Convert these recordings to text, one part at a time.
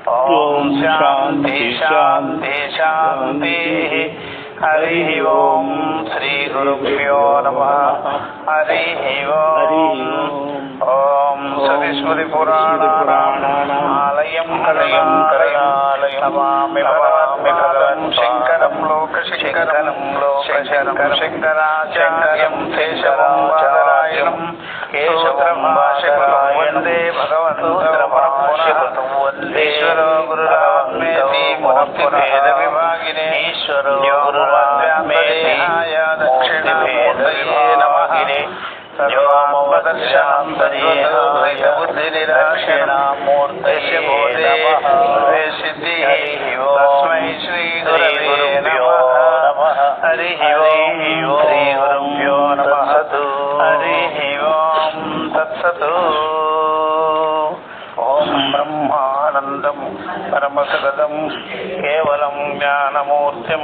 ఓం శాంతి శాంతి శాంతి. హరి ఓం శ్రీ గురుభ్యో నమః. హరి ఓం. ఓం శృతి స్మృతి పురాణానామాలయం కలయం కలయాలయం నమామి భగవన్ శంకరం లోకశంకరం శంకరాచార్యం కేశవాచార్యం కేశవం వందే భగవంతం ఈశ్వరో గురురాత్మేతి ముక్తిభేద విభాగినే ఈశ్వరో గురురాత్మేతి దక్షిణామూర్తయే నమః. వ్యోమవదర్శాంతర్యేన బుద్ధినిరాక్షిణామూర్తయే నమః. తస్మై శ్రీ గురుభ్యో నమః. హరి ఓం శ్రీ గురుభ్యో నమః. హరి ఓం తత్సత్. ఓం బ్రహ్మానందం పరమసగదం కేవలం జ్ఞానమూర్తిం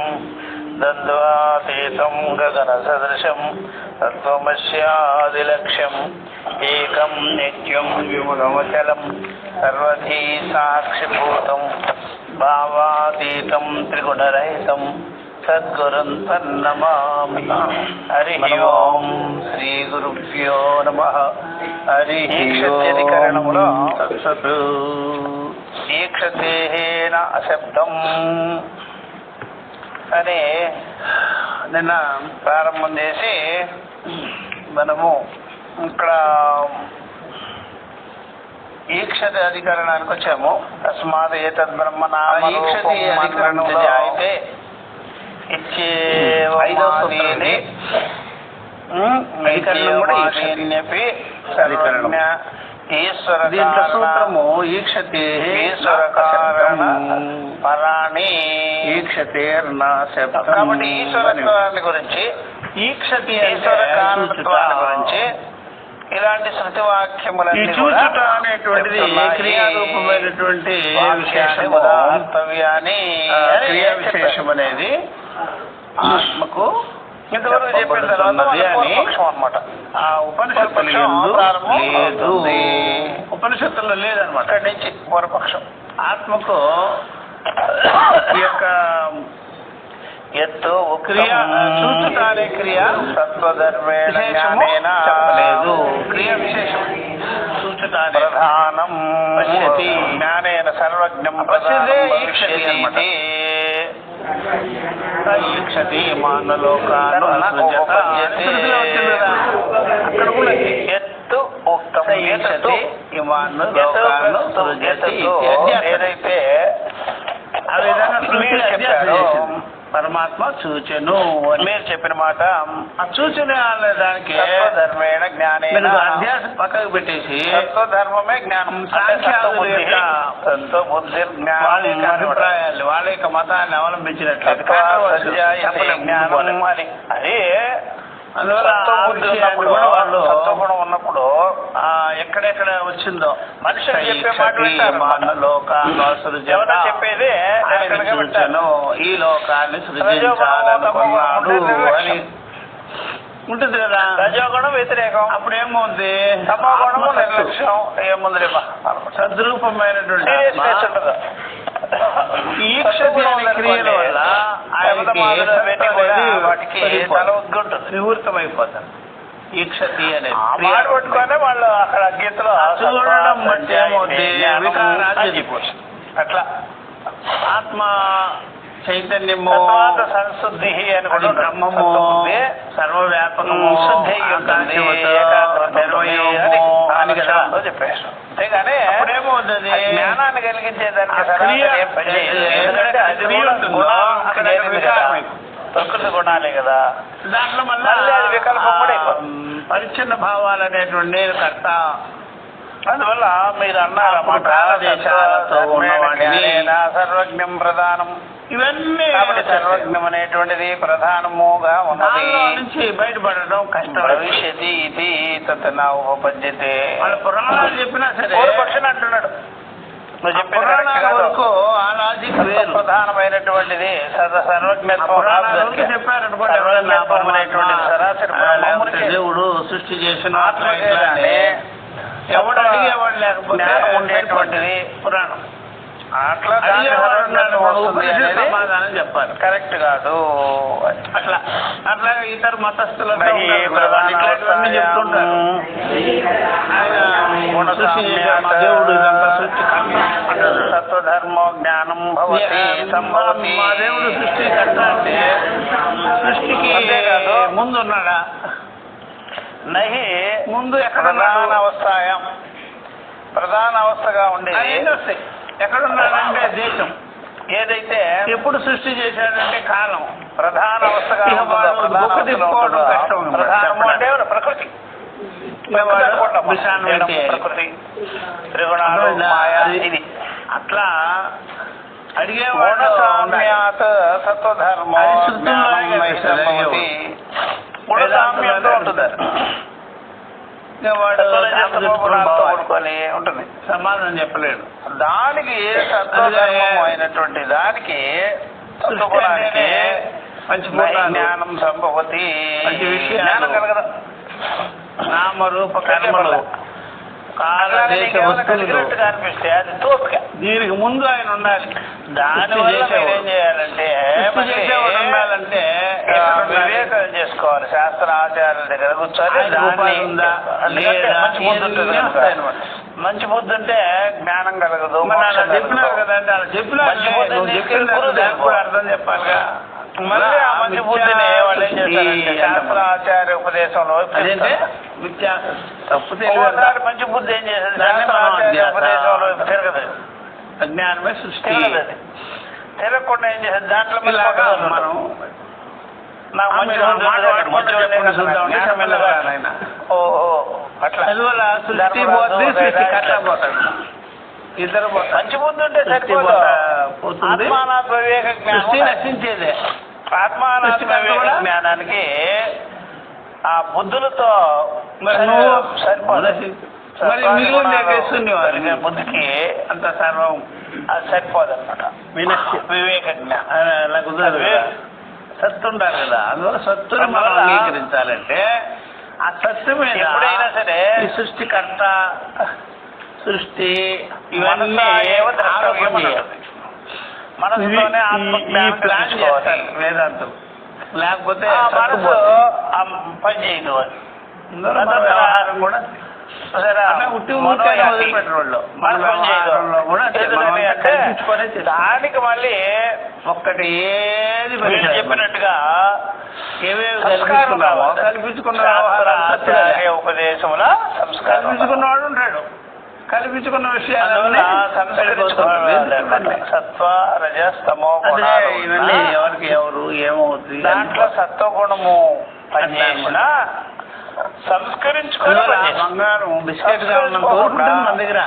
ద్వంద్వాతీతం గగన సదృశం తత్వమస్యాదిలక్ష్యం ఏకం నిత్యం విమలమచలం సర్వధీ సాక్షిభూతం భావాతీతం త్రిగుణరహితం సద్గురుం తన్నమామి. హరి ఓం శ్రీ గురుభ్యో నమః. హరి అధికరణములో ఈక్షతేన అశబ్దం అని నిన్న ప్రారంభం చేసి మనము ఇక్కడ ఈక్షత అధికరణానికి వచ్చాము. తస్మాత్ ఏతద్ బ్రహ్మణ ఈక్షతి అధికరణంలో అయితే ఇచ్చేది ఈశ్వర సూత్రము ఈక్షతే ఈశ్వర కారణ పరాణి ఈక్షతేర్నా శబ్దం. కాబట్టి ఈశ్వరత్వాన్ని గురించి ఈక్షతి ఈశ్వర కారణత్వాన్ని గురించి ఇలాంటి శృతి వాక్యములన్నీ చూచుట అనేటువంటిది క్రియారూపమైనటువంటి ఉదాహర్తవ్యాన్ని క్రియా విశేషం అనేది ఆత్మకు ఇంతవరకు చెప్పిన తర్వాత పూర్వపక్షం అన్నమాట. ఆ ఉపనిషత్తుల్లో లేదనమాట. అక్కడి నుంచి పూర్వపక్షం ఆత్మకు ఈ యొక్క ఎత్తు క్రియ చూచుట అనే క్రియ తత్వధర్మేణ చెప్పలేదు. క్రియ విశేషం చూచుట ప్రధానం పశ్యతి జ్ఞానేన సర్వజ్ఞం పశ్యతే ఈక్షతి ఈక్షతి మానలోకాను ఎత్తు ఉక్తం ఏదైతే ఆ విధంగా చెప్పాడో పరమాత్మ సూచను మీరు చెప్పిన మాట ఆ సూచన అనే దానికి ధర్మేణ జ్ఞానేన అధ్యాస పక్కకు పెట్టేసి తత్వధర్మమే జ్ఞానం. సాంఖ్యాదుల యొక్క వాళ్ళ యొక్క అభిప్రాయాలు వాళ్ళ యొక్క మతాన్ని అవలంబించినట్లయితే జ్ఞానం అని అది అందువల్ల సత్వగుణం ఉన్నప్పుడు ఎక్కడెక్కడ వచ్చిందో మనిషి చెప్పే మాట చెప్పేది ఈ లోకాన్ని సృజించాలనుకున్నాడు అని ఉంటుంది కదా. రజోగుణం వ్యతిరేకం. అప్పుడు ఏమవుతుంది? తమోగుణము నిర్లక్ష్యం. ఏముంది సద్రూపమైనటువంటి ఈక్షతి అనే క్రియల వల్ల వాటికి తల ఉద్గుంటుంది, నివృత్తమైపోతారు. ఈక్షతి అనేది పట్టుకొని వాళ్ళు అక్కడ గీతలో చూడడం బట్టి ఏమవుతుంది? అట్లా ఆత్మ చైతన్యము సంశుద్ధి అని కూడా బ్రహ్మము సర్వవ్యాపకము శుద్ధి చెప్పేసి అంతేగాని అప్పుడేమవుతుంది? జ్ఞానాన్ని కలిగించేదానికి ప్రకృతి గుణాలే కదా. దాంట్లో మళ్ళీ వికల్పం కూడా పరిచ్ఛిన్న భావాలు అనేటువంటి నేను కర్త. అందువల్ల మీరు అన్నారన్నమాట సర్వజ్ఞం ప్రధానం. ఇవన్నీ సర్వజ్ఞం అనేటువంటిది ప్రధానముగా ఉన్నది. నుంచి బయటపడడం కష్టం. భవిష్యతి ఇది తన ఉపపద్యతే. వాళ్ళ పురాణాలు చెప్పినా సరే పూర్వపక్షం అంటున్నాడు. వరకు ఆ లాజిక్ ప్రధానమైనటువంటిది సర్వజ్ఞత్వం చెప్పారనుకోండి. సరాసరి దేవుడు సృష్టి చేసిన ఎవడు అడిగేవాడు లేకపోతే ఉండేటువంటిది పురాణం. అట్లా సమాధానం చెప్పాలి. కరెక్ట్ కాదు. అట్లా అట్లాగే ఇతర మతస్థులతో ఇట్లాంటివన్నీ చెప్తుంటారు. దేవుడు సత్వధర్మో జ్ఞానం మా దేవుడు సృష్టి కట్ట అంటే సృష్టికి ముందున్నాడా? నహి ముందు ఎక్కడ ప్రధాన అవస్థగా ఉండేది వస్తాయి. ఎక్కడున్నాడంటే దేశం ఏదైతే ఎప్పుడు సృష్టి చేశాడంటే కాలం ప్రధాన అవస్థగా ప్రధానము అంటే ప్రకృతి ప్రకృతి త్రిగుణాలు మాయా ఇది అట్లా అడిగేవాడు సత్వధర్మం ఉంటుంది. ఉంటుంది సమాధానం చెప్పలేడు. దానికి సత్వధర్మం అయినటువంటి దానికి మంచి జ్ఞానం సంభవతి మంచి విషయాలు కలగదు. నామరూప కర్మలు కాల దేశ వస్తువులు కనిపిస్తే అది తోపిక. దీనికి ముందు ఆయన ఉండాలి. దాని ఏం చేయాలంటే ఉండాలంటే వివేకం చేసుకోవాలి. శాస్త్ర ఆచార్యుల దగ్గర కూర్చొని మంచి బుద్ధి ఉంటే జ్ఞానం కలగదు. చెప్పినారు కదండి అలా చెప్పిన అర్థం చెప్పాలిగా. మళ్ళీ ఆ మంచి బుద్ధిని వాళ్ళు ఏం చేస్తారంటే శాస్త్ర ఆచార్య ఉపదేశంలో తప్పుతారు. మంచి బుద్ధి ఏం చేస్తుంది శాస్త్ర ఆచార్య ఉపదేశంలో తిరగదు. అజ్ఞానమే సృష్టి తిరగకుండా ఏం చేస్తుంది దాంట్లో మనం నాకు మంచి ఓహో అట్లా సృష్టి పోతుంది సృష్టి కట్టబోతాడు. ఇద్దరు మంచి బుద్ధి ఉంటే సరిపోతుంది. ఆత్మానాత్మ వివేక జ్ఞానం రక్షించేదే. ఆత్మానాత్మ వివేక జ్ఞానానికి ఆ బుద్ధులతో సరిపోదు. బుద్ధికి అంత సర్వం అది సరిపోదన్నమాట. వివేక జ్ఞానం సత్తు ఉండాలి కదా. అందువల్ల సత్తుని మనం అంగీకరించాలంటే ఆ సత్తు మీద ఎప్పుడైనా సరే సృష్టికర్త సృష్టి ఇవన్నీ ఆరోపణ చేయాలి. మనసులోనే ప్లాన్ చేస్తారు వేదాంతం. లేకపోతే మనసు పని చేయదు. వ్యవహారం కూడా దానికి మళ్ళీ ఒక్కటి ఏది చెప్పినట్టుగా ఏవేవి కల్పించుకున్న ఉపదేశముల కల్పించుకున్నవాడు ఉంటాడు. కల్పించుకున్న విషయాలు సత్వ రజస్తమో ఇవన్నీ ఎవరికి ఎవరు ఏమవుతుంది. దాంట్లో సత్వగుణము పనిచేసిన సంస్కరించుకుని బంగారం బిస్కెట్ గా కోరుకుంటుంది మన దగ్గర.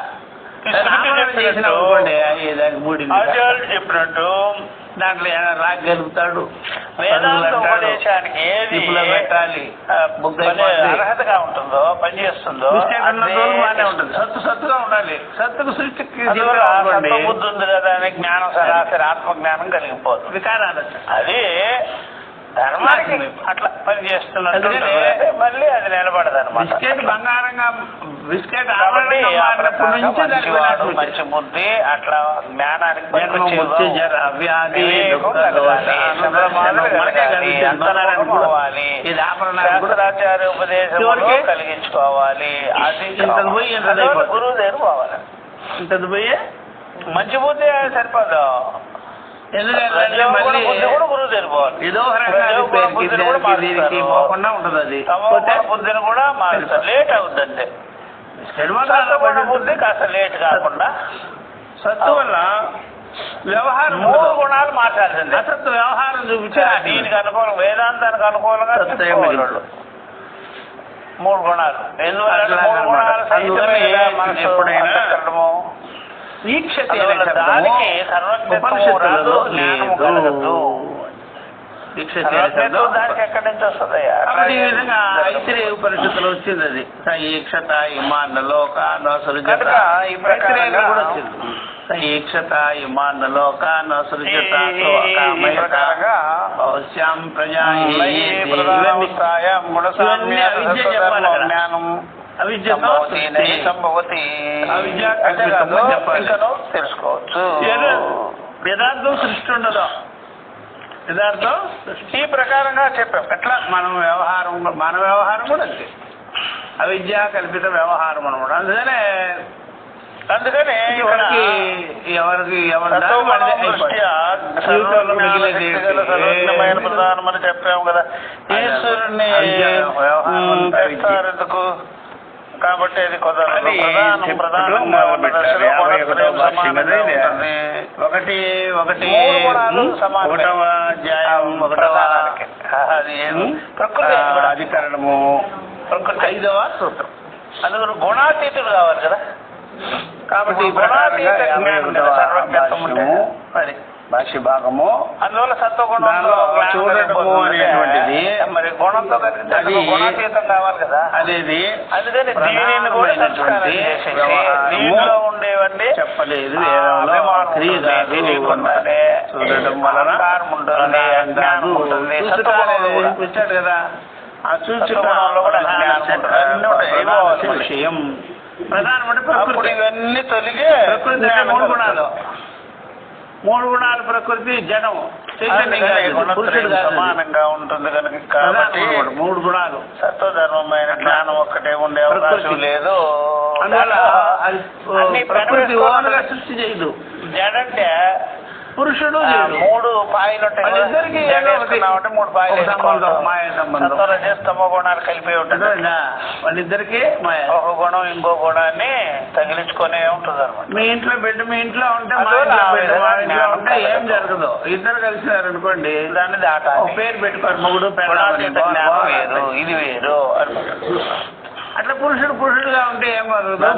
ఆచార్యులు చెప్పినట్టు దాంట్లో రాగి గెలుపుతాడు. వేదాంత ఉపదేశానికి ఏది పెట్టాలి అర్హతగా ఉంటుందో పనిచేస్తుందో బాగానే ఉంటుంది. సత్తుగా ఉండాలి. సత్తుకు సృష్టికి బుద్ధి ఉంది కదా అని జ్ఞానం సరాసరి ఆత్మజ్ఞానం కలిగిపోతుంది. వికారాలు అది ధర్మానికి అట్లా పని చేస్తున్నట్టు మళ్ళీ అది నిలబడదు అనమాట. బిస్కెట్ బంగారంగా బిస్కెట్ మంచి బుద్ధి అట్లా జ్ఞానానికి శాస్త్రాచార్య ఉపదేశం కలిగించుకోవాలి. అది గురువు దగ్గర పోవాలి. ఇంతది పోయి మంచి బుద్ధి సరిపోదు. ఎందుకంటే గురువు తెలిపోవాలి. ఏదో పోకుండా ఉంటుంది. అది బుద్ధిని కూడా మారుతారు. లేట్ అవుద్ది అంతే. బుద్ధి కాస్త లేట్ కాకుండా సత్తు వల్ల వ్యవహారం 3 గుణాలు మార్చాల్సింది. అసత్తు వ్యవహారం చూపించి దీనికి అనుకూలం వేదాంతానికి అనుకూలంగా 3 గుణాలు. ఎందువల్ల 3 గుణాలు ఎప్పుడైనా దానికి సర్వజ్ఞత్వము దానికి ఎక్కడి నుంచి వస్తుంది? ఈ విధంగా ఐతిరేయ ఉపనిషత్తులో వచ్చింది. అది ఈక్షత ఇమాన్న లోకానో సృజత ఈ ప్రక్రియ కూడా వచ్చింది. ఈక్షత ఇమాన్న లోకానో సృజత జ్ఞానం సంభవతి సంభవతి తెలుసుకోవచ్చు. యథార్థం సృష్టి ఉండదు. యథార్థం ఈ ప్రకారంగా చెప్పాం. ఎట్లా మన వ్యవహారం కూడా అంతే. అవిద్య కల్పిత వ్యవహారం అనమాట. అందుకని ప్రధానమని చెప్పాము కదా. ఈశ్వరుణ్ణి ఎందుకు కాబట్టి అది కుదరదు. ప్రధానంగా ఉన్న దశలో ఒకటి అది ప్రకృతి అధికరణము ప్రకృతి 5వ సూత్రం. అందుకని గుణాతీతుడు కావాలి కదా. కాబట్టి మరి భాష్య భాగము అందువల్ల సత్వగుణంలో చూడటము అనేటువంటిది మరి గుణంతో గుణాతీతం కావాలి కదా. అనేది అందుకని దీనిని కూడా దీనిలో ఉండేవన్నీ చెప్పలేదు. చూడటం వలన వచ్చాడు కదా. ఆ చూచుట విషయం ప్రధానమంటే ప్రకృతి. ఇవన్నీ తొలిగే ప్రకృతి 3 గుణాలు. 3 గుణాలు ప్రకృతి జడం సమానంగా ఉంటుంది కనుక కాబట్టి 3 గుణాలు సత్వధర్మమైన జ్ఞానం ఒక్కటే ఉండే అవకాశం లేదు. అందువల్ల ప్రకృతి ఓన్గా సృష్టి చేయదు. జడంటే పురుషుడు 3 పాయలు ఉంటాయి. 3 పాయలు సత్వరజస్తమ గుణాలు కలిపి ఉంటుంది. వాళ్ళిద్దరికి ఒక గుణం ఇంకో గుణాన్ని తగిలించుకునే ఉంటుంది అనమాట. మీ ఇంట్లో బెడ్ మీ ఇంట్లో ఉంటే ఉంటే ఏం జరగదు. ఇద్దరు కలిసినారనుకోండి దాన్ని దాటాలి. పేరు పెట్టుకోరు. మొగుడు జ్ఞానం వేరు, ఇది వేరు. అట్లా పురుషుడుగా ఉంటే ఏమవుతుంది?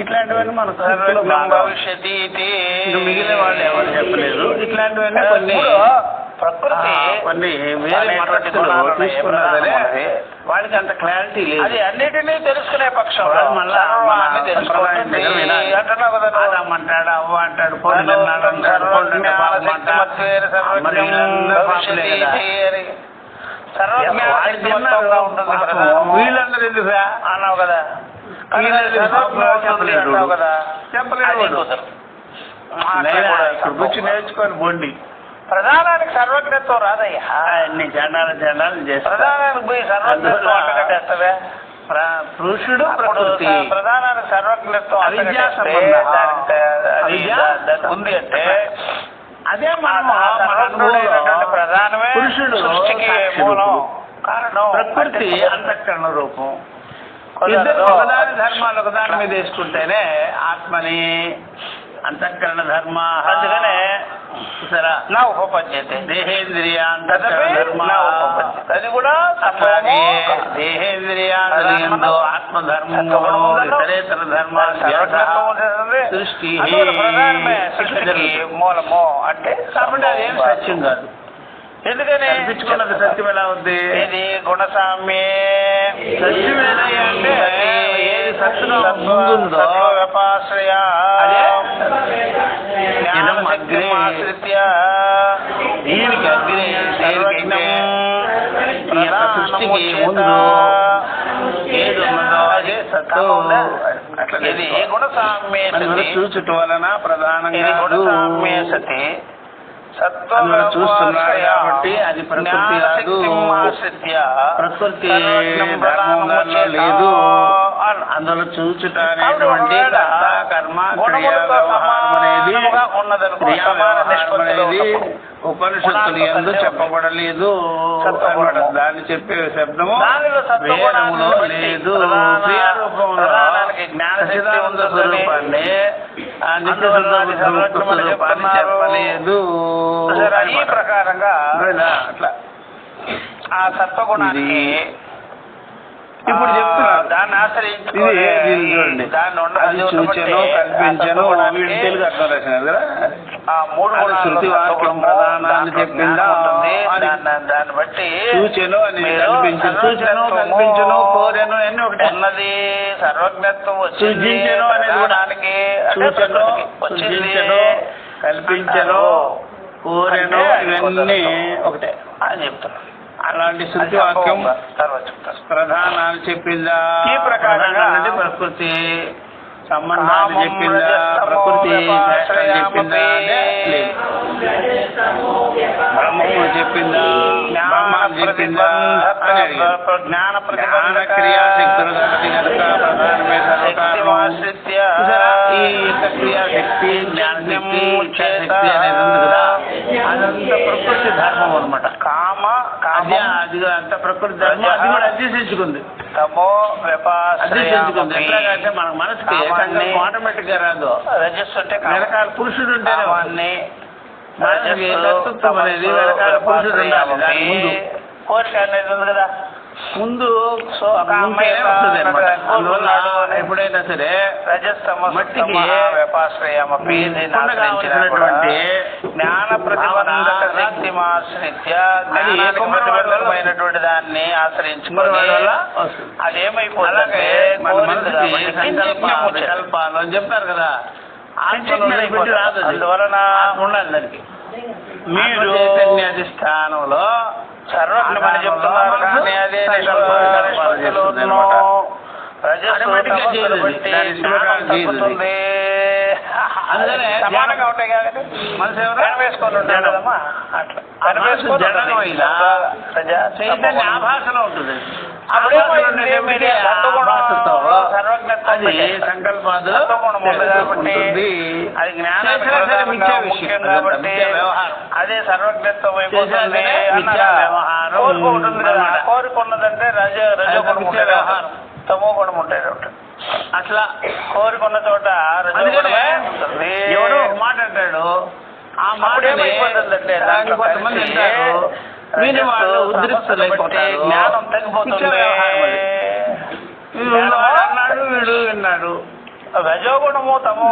ఇట్లాంటివన్నీ మనకు భవిష్యత్ మిగిలిన వాళ్ళు ఎవరు చెప్పలేదు. ఇట్లాంటివన్నీ కొన్ని ప్రకృతి కొన్ని వేరే తీసుకున్నారే వాళ్ళకి అంత క్లారిటీ లేదు. అది అన్నిటినీ తెలుసుకునే పక్షం మళ్ళా అంటాడు, అవ్వ అంటాడు, వీళ్ళందరూ ఎందుకు అన్నావు కదా. చెప్పలేదు. కూర్చి నేర్చుకొని బోండి. ప్రధానానికి సర్వజ్ఞత్వం రాదయ్యా. అన్ని జెండాలు చేస్తారు. ప్రధానానికి పోయి సర్వజ్ఞత్వం అట్టగట్టేస్తావే. పురుషుడు ప్రధానానికి సర్వజ్ఞత్వం ఉంది అంటే అదే మనం ప్రధానమే పురుషుడు సృష్టికి మూలం కారణం. ప్రకృతి అంతఃకరణ రూపం. ఇద్దరు ఒకదాని ధర్మాలు ఒకదాని మీద వేసుకుంటేనే ఆత్మని అంతఃకరణ ధర్మ. అందుకనే నా ఉపపద్యతే దేహేంద్రియ ధర్మ. అది కూడా దేహేంద్రియాలు ఆత్మధర్మము ఇతరేతర ధర్మాలు సృష్టి మూలము అంటే కాబట్టి అదేం సత్యం కాదు. ఎందుకని అనిపించుకున్నది సత్యం ఎలా ఉంది? ఇది గుణసామ్యే. సత్యం ఏదయ్యా అంటే ఏది సత్యం ముందుందో వ్యపాశ్రయ దీనికి అగ్ని సృష్టికి ముందు ఏది ఉన్నదో అదే సత్వం. ఇది గుణసామ్యే చూచుట వలన ప్రధానంగా గుణసామ్యే సతి చూస్తున్నారు కాబట్టి అది ప్రకృతి కాదు. ప్రకృతి ధర్మంలో లేదు. అందులో చూచుట అనేటువంటి కర్మ క్రియా వ్యవహారం అనేది ఉపనిషత్తులు ఎందు చెప్పబడలేదు. దాన్ని చెప్పే శబ్దము వేదములో లేదు. క్రియారూపంలో సచిదానంద స్వరూపాన్ని నిత్య స్వరూపాన్ని చెప్పలేదు. ఈ ప్రకారంగా అట్లా ఆ సత్వగుణాన్ని ఇప్పుడు చెప్తున్నారు. దాన్ని ఆశ్రయించి చూడండి, అది చూచెను కల్పించను తెలుగు అర్థం రాసినారు కదా. ఆ 3 శృతి వాక్యం ప్రధానాన్ని చెప్పిందా దాన్ని బట్టి చూచెను అని కల్పించను, చూచెను కల్పించను, కోరెను అన్ని ఒకటి ఉన్నది. సర్వజ్ఞత్వం సృజించను అనేది కూడా చూచెను వచ్చింది. కల్పించను, కోరెను, ఇవన్నీ ఒకటే అని చెప్తున్నాను. అలాంటి శృతి వాక్యం తర్వాత చెప్తాను. ప్రధానాలు చెప్పిందా? ఈ ప్రకారంగా అంటే ప్రకృతి సంబంధాలు చెప్పిందా? ప్రకృతి చెప్పిందా? లేదు. బ్రహ్మము చెప్పిందా? బ్రహ్మాలు చెప్పిందా అని అడిగారు. జ్ఞాన క్రియాశక్తులు కాబట్టి కనుక ప్రధానమే ఈ యొక్క క్రియాశక్తి, జ్ఞానశక్తి, ఇచ్ఛాశక్తి అనేది ఉంది కదా, అదంతా ప్రకృతి ధర్మం అనమాట. అది అంత ప్రకృతి ధర్మం, అది కూడా అధ్యసించుకుంది. అధ్యసించుకుంది ఎట్లాగంటే మన మనసుకి ఆటోమేటిక్ గా రాదు. వెనకాల పురుషుడు ఉంటేనే మనసుకి కర్తృత్వం అనేది వెనకాల పురుషుడు ఉండాలి. దాని ముందు కోరిక అనేది ఉంది కదా, ముందు వస్తుంది అనమాట. అందువల్ల ఎప్పుడైనా సరే మట్టికి కావలసినటువంటి జ్ఞాన ప్రతిబంధక శక్తిమాశ్రిత్యమైనటువంటి దాన్ని ఆశ్రయించుకుని అదేమైపోతుందంటే కల్పాలు అని చెప్తారు కదా, అందువలన ఉండాలి దానికి. మీరు అధిష్టానంలో సర్వజ్ఞమని చెప్తున్నారు కానీ అదే తగ్గుతుంది. సమానంగా ఉంటాయి కాబట్టి మనసు ఎవరు వేసుకొని ఉంటాడు కదమ్మా, అట్లా చైతన్య ఆభాసలో ఉంటుంది. అది జ్ఞానం కాబట్టి అదే సర్వజ్ఞత్వం అయిపోతుంది. కోరుకున్నదంటే రజోగుణం ఉంటే వ్యవహారం, తమో గుణం ఉంటాయి. అట్లా కోరుకున్న చోట ఎవడో ఒక మాట అంటాడు, ఆ మాట ఏమైపోతుందంటే కొంతమంది అంటారు వీని వాళ్ళు ఉద్రిక్తులైపోతారు, జ్ఞానం తగ్గిపోతుంది. అన్నాడు వీడు విన్నాడు, రజోగుణము తమో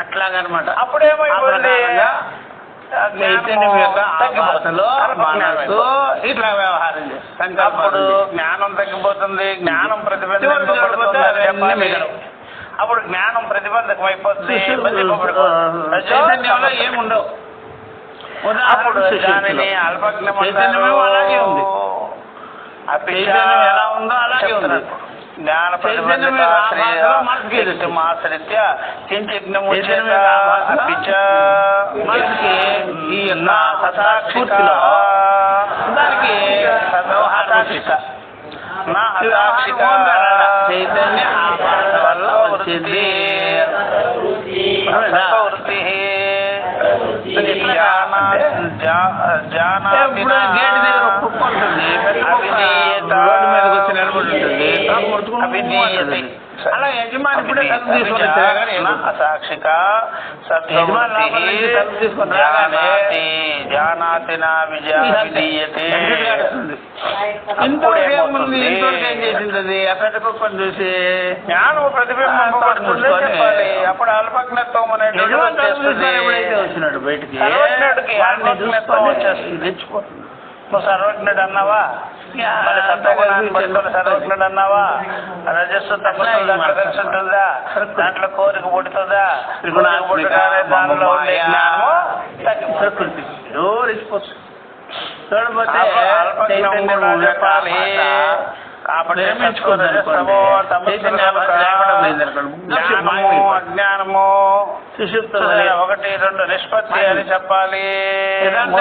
అట్లాగనమాట. అప్పుడేమైపోతుంది చైతన్యం యొక్క ఆభాసలో మనసు ఇట్లా వ్యవహారం చేస్తుంది. అప్పుడు జ్ఞానం తగ్గిపోతుంది, జ్ఞానం ప్రతిబంధకం. అప్పుడు జ్ఞానం ప్రతిబంధకం అయిపోతుంది. చైతన్యంలో ఏముండవు. అప్పుడు దానిని అల్పజ్ఞం అలాగే ఉంది. చైతన్యం ఎలా ఉందో అలాగే ఉంది. జ్ఞాన ప్రతిబంధకమాశ్రిత్య కించిజ్ఞము మనసుకి ఈ పూర్తిలో దానికి చైతన్య ఆభాస వల్ల వచ్చింది వృత్తి. గేట్ దగ్గర కుక్క ఉంటుంది, రోడ్డు మీదకి వచ్చి నిలబడి ఉంటుంది, అలా యజమాని ఇప్పుడే తలుపు తీసుకొని అసాక్షిక ఇంతవరకు ఏముంది, ఇంతవరకు ఏం చేసింది ఆ పెద్ద కుక్కను చూసి జ్ఞానం ప్రతిబింబం చెప్పాలి. అప్పుడు అల్పజ్ఞత్వం అనేది వచ్చినాడు బయటికి తెచ్చిపోతుంది. నువ్వు సర్వజ్ఞుడు అన్నావా, మరి సర్వజ్ఞుడు అన్నావా, రజస్సు తగ్గుతుందా, ప్రదర్శింటుందా, దాంట్లో కోరిక పుడుతుందా, దానిలో ఉండే జ్ఞానము ప్రకృతి రెచ్చిపోతుంది. చూడబోతే చెప్పాలి. కాబట్టి అజ్ఞానము ఒకటి రెండు నిష్పత్తి అని చెప్పాలి. రెండు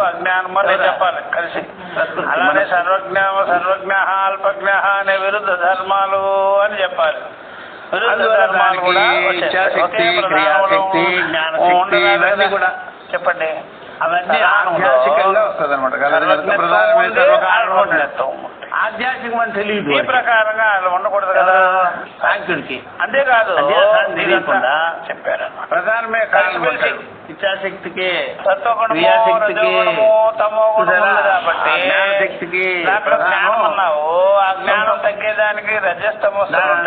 అజ్ఞానము అని చెప్పాలి కలిసి. అలానే సర్వజ్ఞ అల్పజ్ఞ అనే విరుద్ధ ధర్మాలు అని చెప్పాలి. విరుద్ధ ధర్మాలు కూడా కూడా చెప్పండి. అవన్నీ ఆధ్యాత్మికంగా వస్తుంది అనమాట. ఆధ్యాత్మికం అని తెలియదు. ఈ ప్రకారంగా ఉండకూడదు కదా సాంఖ్యుడికి. అంతేకాదు తెలియకుండా చెప్పారు. ప్రధానమే కారణం ఇచ్ఛాశక్తికి, క్రియాశక్తికి, కాబట్టి జ్ఞానశక్తికి జ్ఞానం అన్నావు. ఆ జ్ఞానం తగ్గేదానికి రజస్తమోత్సవం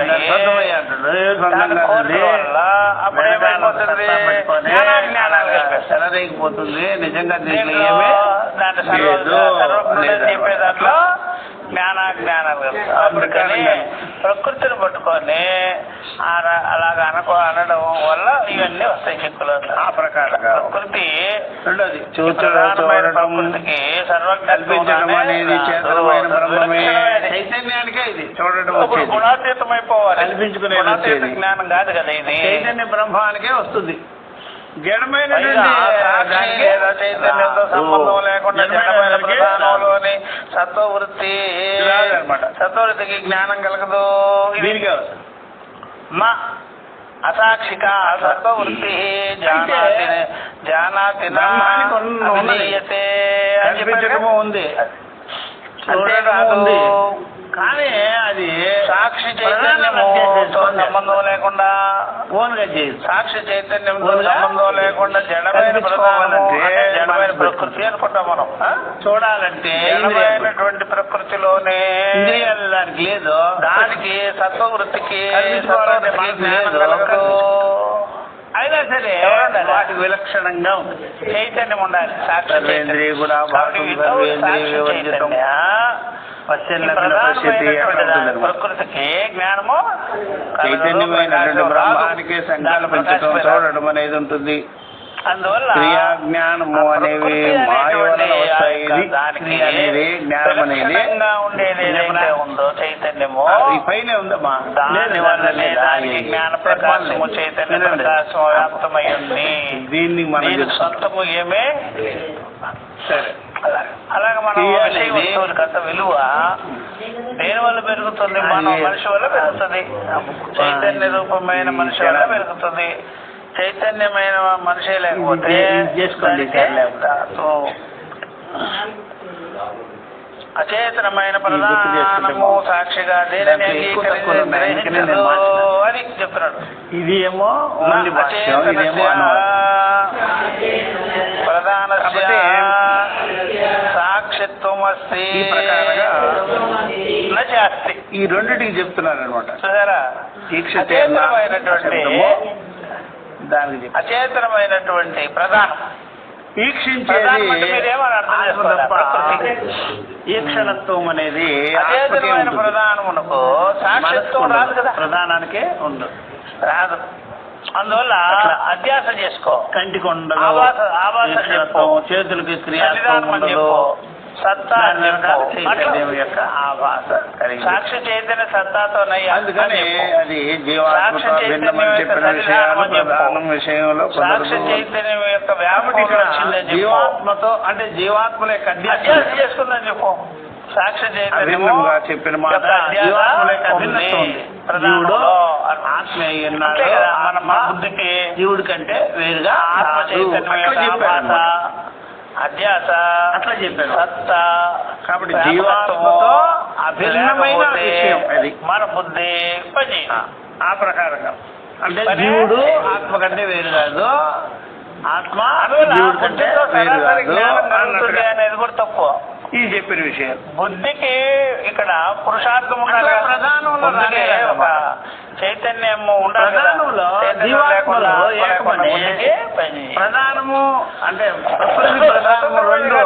చెలరేగిపోతుంది. నిజంగా చెప్పే దాంట్లో జ్ఞానాజ్ఞానాలు కలుగుతాయి. అందుకని ప్రకృతిని పట్టుకొని అలాగా అనడం వల్ల ఇవన్నీ వస్తాయి చిక్కులు. ఆ ప్రకారంగా ప్రకృతి రెండోది ప్రకృతికి చైతన్యానికే ఇది చూడటం గుణాతీతమైపోవాలి. కల్పించుకునే జ్ఞానం కాదు కదా ఇది, చైతన్య బ్రహ్మానికే వస్తుంది. చైతన్యంతో సంబంధం లేకుండా జడమైన ప్రధానంలోని సత్వవృత్తి అనమాట. సత్వవృత్తికి జ్ఞానం కలగదు. మా అసాక్షిక సత్వవృత్తి జానాతి ఉంది ఉంది, కానీ అది సాక్షి చైతన్యంతో సంబంధం లేకుండా ఓన్గా చేయదు. సాక్షి చైతన్యంతో సంబంధం లేకుండా జడమైన జడమైన ప్రకృతి అనుకుంటాం మనం. చూడాలంటే జడమైనటువంటి ప్రకృతిలోనే ఇంద్రియాలు దానికి లేదు, దానికి సత్వవృత్తికి అయినా సరే వాటికి విలక్షణంగా ఉంది. చైతన్యం ఉండాలి. సాక్షి కూడా ప్రకృతికి జ్ఞానము చైతన్యమైనటువంటి బ్రహ్మానికి సంకల్పించడం చూడడం అనేది ఉంటుంది. అందువల్ల జ్ఞానము అనేవి మాయ వలన వస్తాయి. అనేది జ్ఞానం అనేది ఉండేది ఉందో చైతన్యము ఈ పైన ఉందమ్మా, దాని వల్లనే దానికి జ్ఞాన ప్రకాశము చైతన్య ప్రకాశము వ్యాప్తమై ఉంది. దీన్ని మన సొంతము ఏమే సరే అలాగే మనం వస్తువులకి అంత విలువ దేని వల్ల పెరుగుతుంది? మనం మనిషి వల్ల పెరుగుతుంది. చైతన్య రూపమైన మనిషి వల్ల పెరుగుతుంది. చైతన్యమైన మనిషే లేకపోతే అచేతనమైన ప్రధానము సాక్షిగా దేనిని అని చెప్తున్నాడు. ఇది ఏమో ప్రధాన సాక్షిత్వం అస్తి నచాస్తి. ఈ రెండింటికి చెప్తున్నారు అనమాట. చూసారా, దానికి అచేతనమైనటువంటి ప్రధానం ఈక్షించేది ఈక్షణత్వం అనేది అచేతనమైన ప్రధానమునకు సాక్షిత్వం రాదు కదా, ప్రధానానికే ఉండదు, రాదు. అందువల్ల అధ్యాస చేసుకో. కంటికి ఉండదు, ఆవాస చెప్పు, చేతులకి క్రియాత్వం ఉండదు, సత్తా చైతన్యం యొక్క ఆవాస సాక్షి చైతన్య సత్తాతో. అందుకని అది జీవాత్మ విషయంలో సాక్షి చైతన్యం యొక్క వ్యాపటి జీవాత్మతో అంటే జీవాత్మల యొక్క అధ్యాస చేసుకుందని చెప్పు. సాక్షి చైతన్యంగా చెప్పిన మాట జీవుడు ఆత్మ ఉన్నాడు. మన బుద్ధికి జీవుడి కంటే వేరుగా ఆత్మ చైతన్యం అధ్యాస అట్లా చెప్పారు సత్తా. కాబట్టి జీవాత్మతో అభిన్నమైన విషయం అది మన బుద్ధి పని. ఆ ప్రకారంగా అంటే జీవుడు ఆత్మ కంటే వేరు కాదు, ఆత్మ జీవుడి కంటే వేరు కాదు అనేది కూడా తక్కువ. ఇది చెప్పిన విషయం. బుద్ధికి ఇక్కడ పురుషార్థం ఉండాలి, ప్రధానంలో ఒక చైతన్యము ఉండాలి. ప్రధానము అంటే ప్రకృతి ప్రధానము రెండు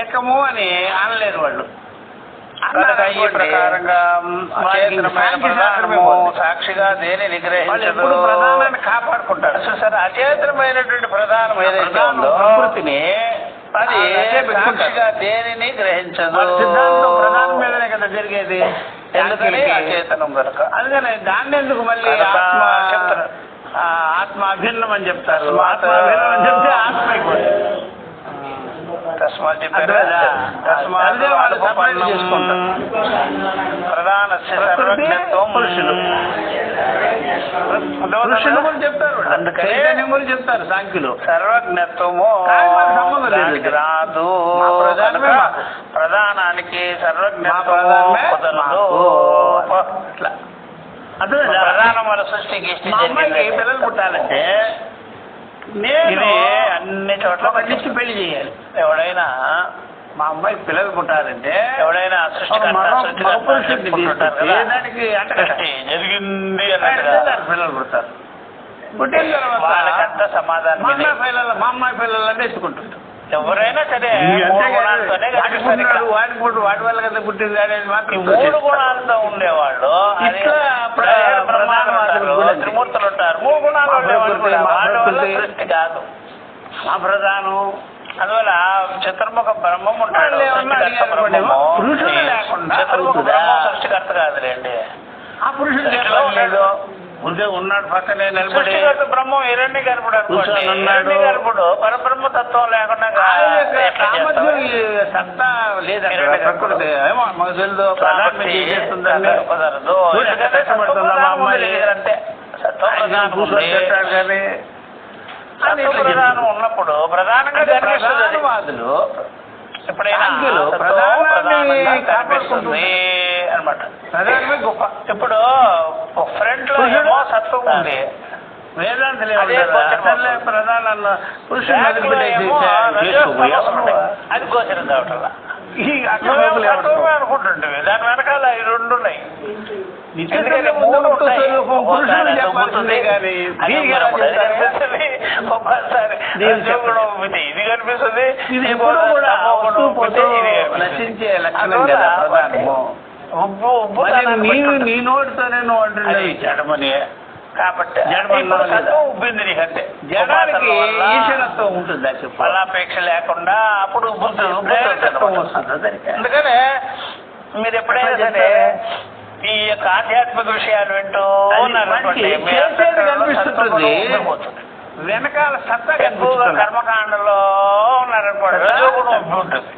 ఏకము అని అనలేరు వాళ్ళు. ఈ ప్రకారంగా ప్రధానము సాక్షిగా దేని నిగ్రహించదు, ప్రధానాన్ని కాపాడుకుంటారు. సరే, అచేతనమైనటువంటి ప్రధానం ఏదైతే ఉందో ప్రకృతిని అది సాక్షిగా దేనిని గ్రహించదు. ప్రధానం మీదనే కదా జరిగేది, ఎందుకని అచేతనం కనుక. అందుకని దాన్ని ఎందుకు మళ్ళీ ఆత్మ చెప్తారు, ఆత్మ అభిన్నం అని చెప్తారు. ఆత్మ అభిన్నం అని చెప్తే ఆత్మ అయిపోతుంది. తస్మాత్ చెప్పారు ప్రధాన సర్వజ్ఞత్వం పురుషులు చెప్తారు. అందుకని కూడా చెప్తారు సాంఖ్యులు సర్వజ్ఞత్వము రాదు. ప్రధానానికి సర్వజ్ఞత్వము కుదరదు. అదే ప్రధానం మన సృష్టికి పిల్లలు పుట్టాలంటే నేను అన్ని చోట్ల పట్టించి పెళ్లి చేయాలి. ఎవడైనా మా అమ్మాయికి పిల్లలు పుట్టారంటే ఎవడైనా దానికి జరిగింది పిల్లలు పుడతారు. పుట్టిన తర్వాత వాళ్ళకంతా సమాధానం మా అమ్మాయి పిల్లలంటే ఎత్తుకుంటుంటారు. ఎవరైనా సరే మూడు గుణాలతోనే కనిపిస్తారు ఇక్కడ. వాటి వల్ల కదా పుట్టింది అనేది ఈ మాత్రం మూడు గుణాలతో ఉండేవాళ్ళు త్రిమూర్తులు ఉంటారు. మూడు గుణాలు ఉండేవాళ్ళు కూడా వాళ్ళ వల్ల సృష్టి కాదు ఆ ప్రధానం. అందువల్ల చతుర్ముఖ బ్రహ్మం ఉంటాడు. పురుషుడు లేకుండా చతుర్ముఖ బ్రహ్మం సృష్టికర్త కాదులేండి. ఆ పురుషుడు లేదు ఉంటే ఉన్నాడు పక్కనే నిలబడి సృష్టికర్త బ్రహ్మం హిరణ్య గర్భుడు అనుకోండి. హిరణ్య గర్భుడు పరబ్రహ్మ తత్వం లేకుండా సత్తా లేదు ప్రకృతి ఏమో మాకు తెలుసు కుదరదు. అంటే ప్రధానం ఉన్నప్పుడు ప్రధానంగా వాదులు ఎప్పుడైనా కనిపిస్తుంది అనమాట. ప్రధానమే గొప్ప. ఇప్పుడు ఫ్రంట్ లో ఏమో సత్వం ఉంది, వేదాంతలే ప్రధాన అది గోచరం కావట్లా. అనుకుంటుంటే దాని వెనకాల ఈ రెండు ఉన్నాయి. ఒక్కోసారి ఇది కనిపిస్తుంది, నశించే లక్షణం కదా ప్రధానము. నీ నోటితోనే నువ్వు అంటున్నావు జడమని. కాబట్టి ఉబ్బింది నీకంటే జడానికి ఈశ్వరత్వం ఉంటుంది. ఫలాపేక్ష లేకుండా అప్పుడు అందుకనే మీరు ఎప్పుడైనా సరే ఈ యొక్క ఆధ్యాత్మిక విషయాలు వింటూ కనిపిస్తుంది, వెనకాల సత్తా ఎక్కువగా కర్మకాండలో ఉన్నారనుకోండి ఉంటుంది.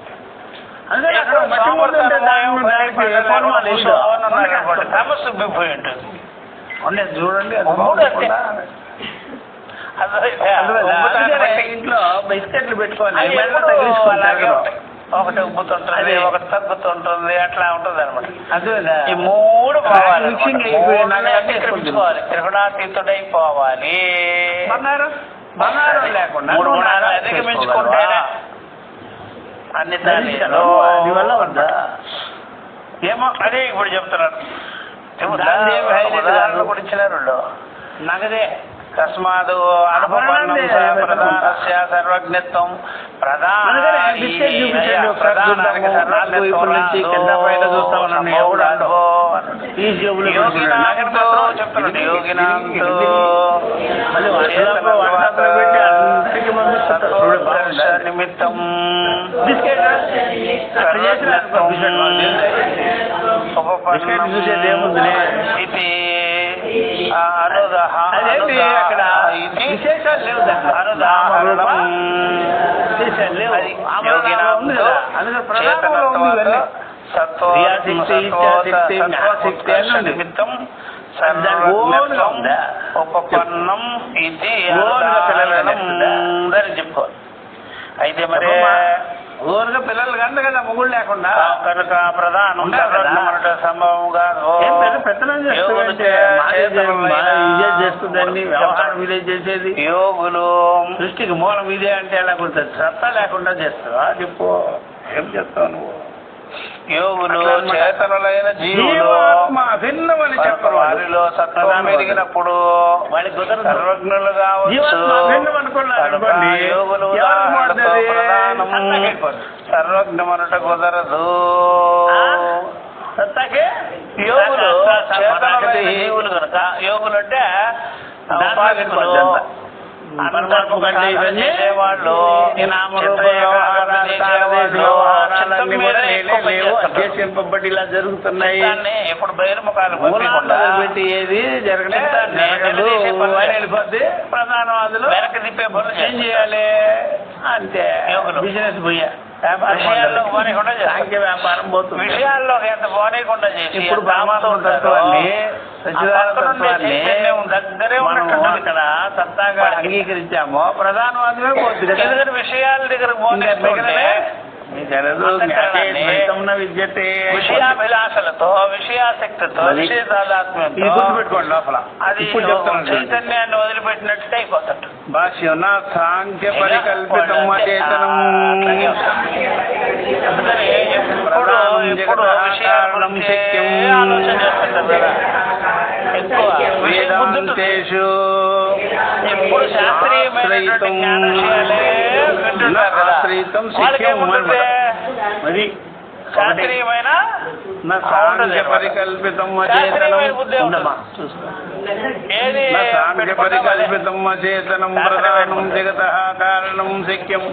తమస్సు ఉబ్బిపోయి ఉంటుంది. చూడండి ఇంట్లో బిస్కెట్లు పెట్టుకోవాలి, ఒకటి ఉబ్బుతుంటుంది, ఒకటి తగ్గుతుంటుంది, అట్లా ఉంటుంది అనమాట. అదే ఈ మూడు పోవాలి, త్రిగుణాతీతుడైపోవాలి. బంగారం లేకుండా మూడు గుణాలు అధిగమించుకుంటేనే అన్ని వల్ల ఉందా ఏమో అదే ఇప్పుడు చెప్తున్నారు. కూడా ఇచ్చినారు నగదే తస్మాదు ప్రధానస్య సర్వజ్ఞత్వం ప్రధానానికి నిమిత్తం ఇది అక్కడ విశేషాలు లేవు. నిమిత్తం ఉపపన్నం ఇది చెప్పుకోవాలి. అయితే మరి ఊరుగా పిల్లలు కంటే కదా మొగుడు లేకుండా కనుక ప్రధానం సంభవం కాదు. చేస్తుందండి వ్యవహారం ఇదే చేసేది. యోగులు సృష్టికి మూలం ఇదే అంటే ఎలా కుడుతుంది? సత్తా లేకుండా చేస్తావా? చెప్పు ఏం చేస్తావు నువ్వు? యోగులు చేతనులైన జీవులు అభిన్నమని చెప్పరు. వారిలో సత్వం పెరిగినప్పుడు వాళ్ళకి సర్వజ్ఞులు కావచ్చు. యోగులు సర్వజ్ఞమనుట కుదరదు. యోగులు జీవులు కనుక యోగులు అంటే వాళ్ళు అభ్యసింపబడి ఇలా జరుగుతున్నాయి. ఇప్పుడు బహిర్ముఖాలు పెట్టి ఏది జరగలేదు. ప్రధానవాదులు వెనక్కి తిప్పే పనులు ఏం చేయాలి అంటే బిజినెస్ పోయా విషయాల్లో పోనీకుండా సాంఖ్య వ్యాపారం పోతుంది. విషయాల్లోకి ఎంత పోనీకుండా చేసి ఇప్పుడు తత్వాన్ని దగ్గరే ఇక్కడ సత్తాగా అంగీకరించామో ప్రధానవాదమే పోతుంది. విషయాల దగ్గర పోనీ విషయాభిలాషలతో విషయాసక్తితో విషయ తాదాత్మ్యంతో గుర్తుపెట్టుకోండి లోపల అది చైతన్యాన్ని వదిలిపెట్టినట్టు అయిపోతాడు. భాష్యం సాంఖ్య పరికల్పితం అచేతనం ఎప్పుడు విషయాలను శక్యం ఆలోచన చేస్తుంటారు కదా ఎక్కువ వేదాంతేషు ఎప్పుడు శాస్త్రీయమైనటువంటి జ్ఞాన విషయాలే వింటుంటారు కదా, వాళ్ళకేముంటుంది మరి శాస్త్రీయమైన పరికల్పితం ఏది పరికల్పితం అచేతనం ప్రధానం జగత కారణం శక్యం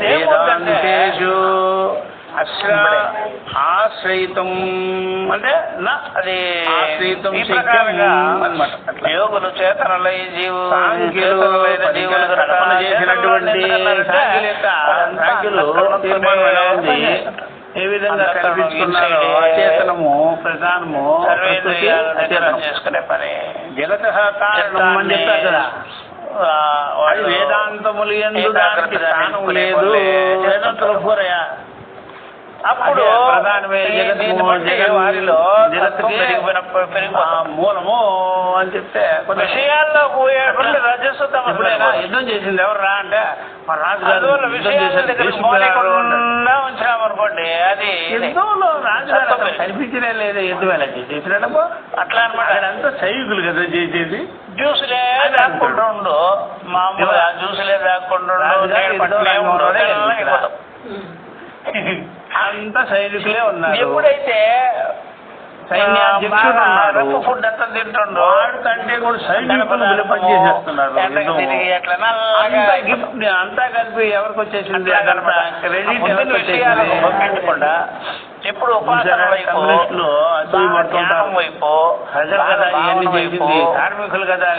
వేదాంతేషు ఆశ్రయితం అంటే అది ఆశ్రయితం ఈ ప్రకారంగా అన్నమాట. యోగులు చేతనలై కల్పన చేసినటువంటి సాంఖ్యులు తీర్మానం ఎలా ఉంది, ఏ విధంగా కల్పించుకున్నారో అచేతనము ప్రధానము చేసుకునే పని జగత కారణం అని చెప్తారు కదా, అది వేదాంతములు ఎందు దానికి స్థానం లేదు. వేదాంతులు పూరయ్యా అప్పుడు ప్రధానమే వారిలో జగత్తుకి మూలము అని చెప్తే కొన్ని విషయాల్లో పోయేటువంటి రజస్సు యుద్ధం చేసింది ఎవరు రా అంటే మా రాజుగారు ఉంచామనుకోండి, అది యుద్ధంలో రాజుగారు కనిపించనే లేదు, యుద్ధం ఎలా చేసేసినప్పుడు అట్లా అనమాట. అంతా సైనికులు కదా చేసేది, జ్యూసులే దాక్కుంటుండు, మామూలుగా జ్యూసులే దాక్కుంటుండు, అంతా సైనికులే ఉన్నారు. ఎప్పుడైతే సైన్యాధ్యక్షుడు ఉన్నాడు, ఫుడ్ అంతా తింటుండ్రు, వాడు కంటే కూడా సైనికులు పనిచేసేస్తున్నారు. అంతా కలిపి ఎవరికి వచ్చేసింది పెట్టకుండా ఎప్పుడు ఉపాసన వైపు జ్ఞానం వైపు కార్మికులు కదా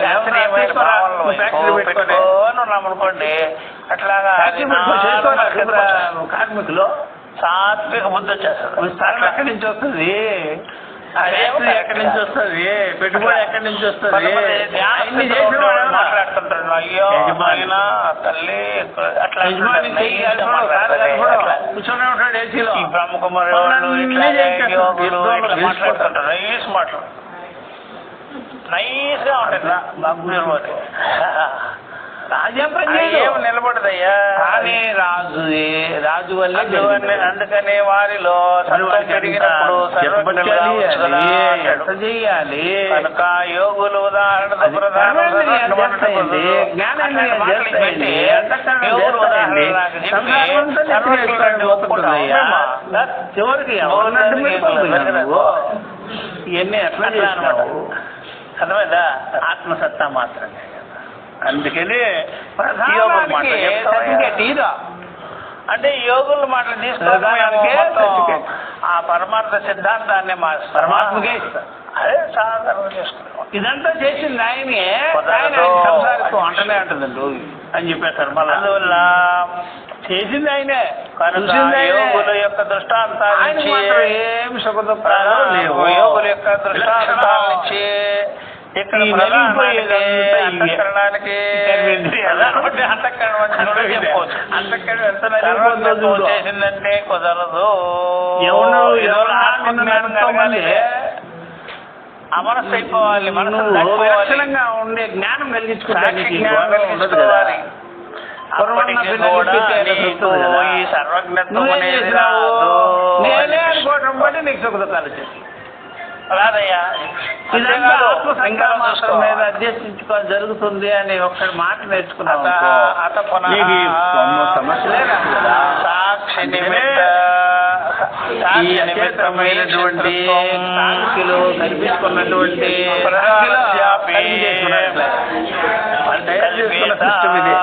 పెట్టుకోనుకోండి. అట్లాగా కార్మికులు సాత్విక బుద్ధి వచ్చేస్తుంది. స్థలం ఎక్కడి నుంచి వస్తుంది, ఎక్కడి నుంచి వస్తుంది, పెట్టుబడి ఎక్కడి నుంచి వస్తుంది, మాట్లాడుతుంటాడు అయ్యో ఆయన తల్లి అట్లా కూర్చొని ఉంటాడు ఏసీలో. ప్రముఖ మాట్లాడుతుంటారు, నైస్ మాటలు, నైస్ గా ఉంటాయి. రాజ్యం నిలబడదయ్యా, కానీ రాజు వల్ల అందుకని వారిలో జరిగినప్పుడు చేయాలి కనుక యోగులు ఉదాహరణ చివరికి ఇవన్నీ ఎట్లా అర్థమైందా? ఆత్మసత్తా మాత్రమే. అందుకని అంటే యోగుల మాటలు తీసుకోవడానికి ఆ పరమార్థ సిద్ధాంతాన్ని పరమాత్మకే ఇస్తారు. అదే సాధారణ చేసుకున్నాం. ఇదంతా చేసింది ఆయనే, సంసారిత్వం అంటనే అంటుందండి అని చెప్పేస్తారు. మళ్ళీ అందువల్ల చేసింది ఆయనే, యోగుల యొక్క దృష్టాంతాలు ఏమి సుఖదుఖాలు లేవు. యోగుల యొక్క దృష్టాంతాల నుంచి ఇక్కడ అంతఃకరణానికి చేసిందంటే కుదరదు. అమనస్సు అయిపోవాలి, మనసు లక్షణంగా ఉండే జ్ఞానం కలిగించుకోవాలి. ఈ సర్వజ్ఞత్వం నేనే అనుకోవటం బట్టి నీకు సుఖదుఖాలు వచ్చేసి రాదయ్యా. మీద అధ్యక్షించుకోవాలి జరుగుతుంది అని ఒక్కడి మాట నేర్చుకున్నావు. సాక్షి నిమిత్తమైనటువంటి సాక్షిలో కనిపించుకున్నటువంటి సిస్టమ్ ఇది.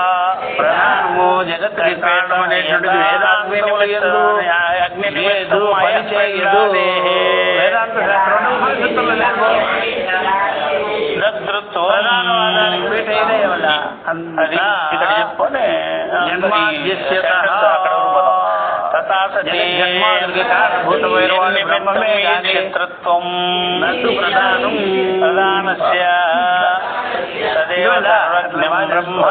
ప్రధానము జగత్తుకి కారణం అనేటువంటిది వేదాంతములందు అగ్ని లేదు, పని చేయదు. వేదాంత శాస్త్రంలో భవిష్యత్తులో లేదు. ఇక్కడ చెప్పుకొని క్షేత్రత్వం ప్రధానం ప్రధానస్య తదేవ బ్రహ్మ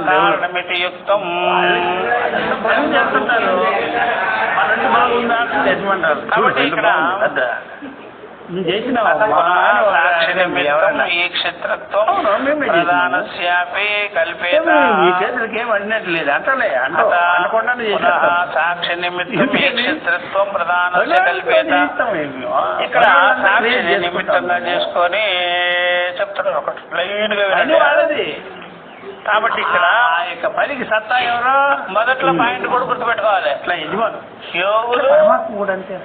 కారణమితి యుక్తం. కాబట్టి ఇక్కడ ఈ క్షేత్రత్వం ప్రధానస్యాపి కల్పేత. ఈ చేతులకి ఏం అడినట్లేదు అంటలే అనుకుండా సాక్షి నిమిత్తం ఈ క్షేత్రత్వం ప్రధానస్య కల్పేత. ఇక్కడ సాక్షిని నిమిత్తంగా చేసుకొని చెప్తున్నారు ఒకటి లైన్ గా వాళ్ళది. కాబట్టి ఇక్కడ ఆ యొక్క పనికి సత్తా ఎవరో మొదట్లో పాయింట్ కూడా గుర్తుపెట్టుకోవాలి. ఇట్లా యజమాను యోగులు పరమాత్మ కూడా అంతే.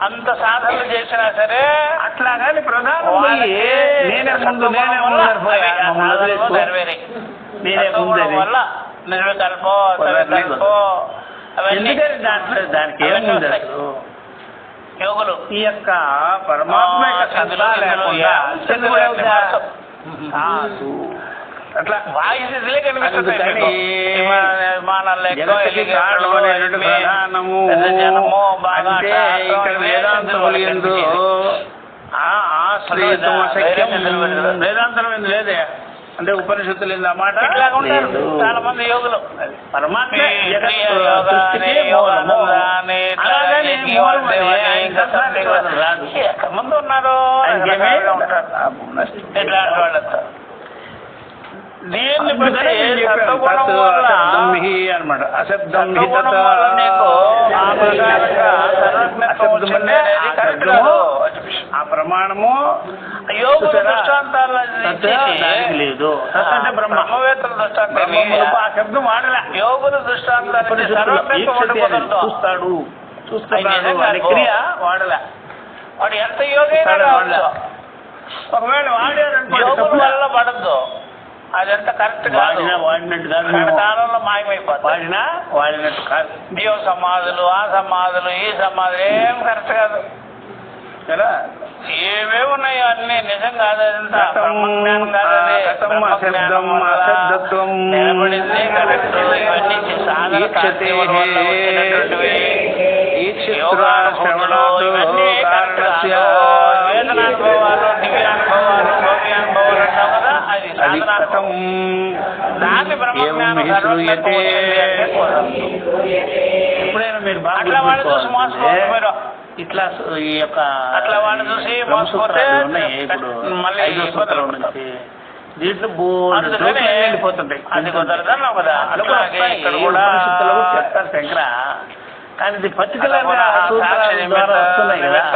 అంత సాధనలు చేసినా సరే అట్లా కానీ ప్రధానం వాళ్ళకి నేనే ముందు నేనే నెరవేరి నేనే ముందు వల్ల నిర్వికల్పో సవికల్పో అవన్నీ ఎందుకని దానికి ఏముంది అసలు? యోగులు ఈ యొక్క పరమాత్మ యొక్క సత్తా లేకుండా కాదు. అట్లా వాయిస్లే కనిపిస్తుంది. విమానాలు ప్రధానము అంటే ఇక్కడ వేదాంతములు ఎందు ఆశ్రయితం అశక్యం. వేదాంతం ఎందు లేదే అంటే ఉపనిషత్తులు ఎందు ఆ మాట చాలా మంది యోగులు పరమాత్మ ముందు ఉన్నారు ఇట్లాంటి వాళ్ళతో దీన్ని బట్టి అనమాట అశబ్దం ఆ ప్రమాణము యోగుల దృష్టాంతాలు లేదు. అంటే బ్రహ్మవేత్తల దృష్టాంతం ఆ శబ్దం వాడలే. యోగుల దృష్టాంతాలు చూస్తాడు చూస్తున్నాడు అనే క్రియ వాడలే. వాడు ఎంత యోగైనా కావచ్చు. ఒకవేళ వాడారంటే యోగుల వల్ల పడద్దు. అదంతా కరెక్ట్ కాదు. వాడినట్టు కాదు. కాలంలో మాయమైపోతుంది. వాడినట్టు కాదు. జీవ సమాధులు ఆ సమాధులు ఈ సమాధులు ఏం కరెక్ట్ కాదు కదా. ఏవేవి ఉన్నాయో అన్ని నిజం కాదు. అదంతా బ్రహ్మజ్ఞానం కాదని నిలబడింది కరెక్ట్. ఇవన్నీ సాధన వేదనానుభవాలు దివ్యానుభవాలు భవ్యానుభవాలు అంటాం కదా. అది దాన్ని బ్రహ్మజ్ఞానం ఎప్పుడైనా మీరు అట్లా వాళ్ళు చూసి మోసపోతే మీరు ఇట్లా ఈ యొక్క అట్లా వాళ్ళు చూసి మోసపోతే ఇప్పుడు మళ్ళీ దీంట్లో వెళ్ళిపోతుంటాయి. అది కుదరదన్నా కదా. అట్లాగే ఇక్కడ కూడా చెప్తారు శంకర. కానీ ఇది పర్టికులర్ గా వస్తున్నాయి కదా.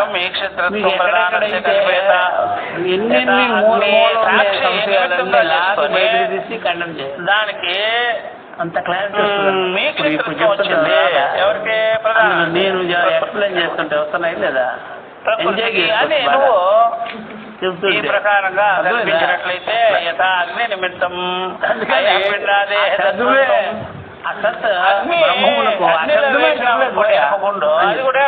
ఎన్నెన్ని దానికి అంత క్లారిటీ వచ్చింది. ఎవరికి నేను ఎక్స్ప్లెయిన్ చేస్తుంటే వస్తున్నాయి లేదా? అది నువ్వు ఈ ప్రకారంగా కల్పించినట్లయితే యథా అగ్ని నిమిత్తం అసత్ బ్రహ్మమునకు అది కూడా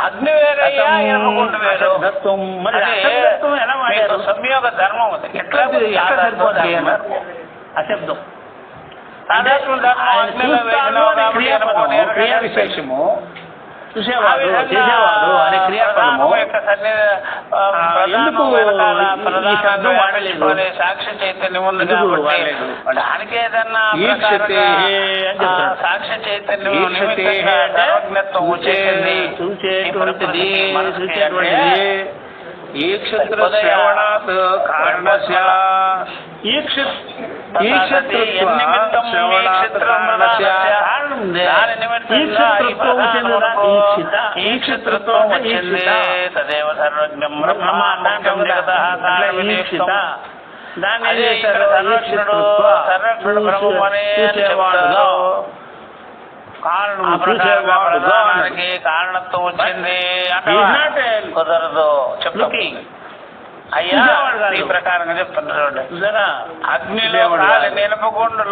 అగ్ని వేరయ్యా ఎనమగుండు వేరు. సంయోగ ధర్మం ఉంది. ఎట్లా అశబ్దం క్రియా విశేషము చూసేవాడు చేసేవాడు అనే క్రియాపదము ఎందుకు శబ్దం వాడలేదు? సాక్షి చైతన్యం ఉంది కాబట్టి దానికి ఏదన్నా సాక్షి చైతన్యం చూసేటువంటిది ఈక్షత్ర శ్రవణాత్ కారణస్య ఈక్షత్రత్వం వచ్చింది. తదేవ సర్వజ్ఞం బ్రహ్మాండం దాన్ని సర్వజ్ఞుడు బ్రహ్మం అనే చెప్తారు. ప్రధానానికి కారణత్వం వచ్చింది కుదరదు. చెప్పు అయ్యా ఈ ప్రకారంగా చెప్తున్నారు. అగ్నిలో కాలి నిలపకుండా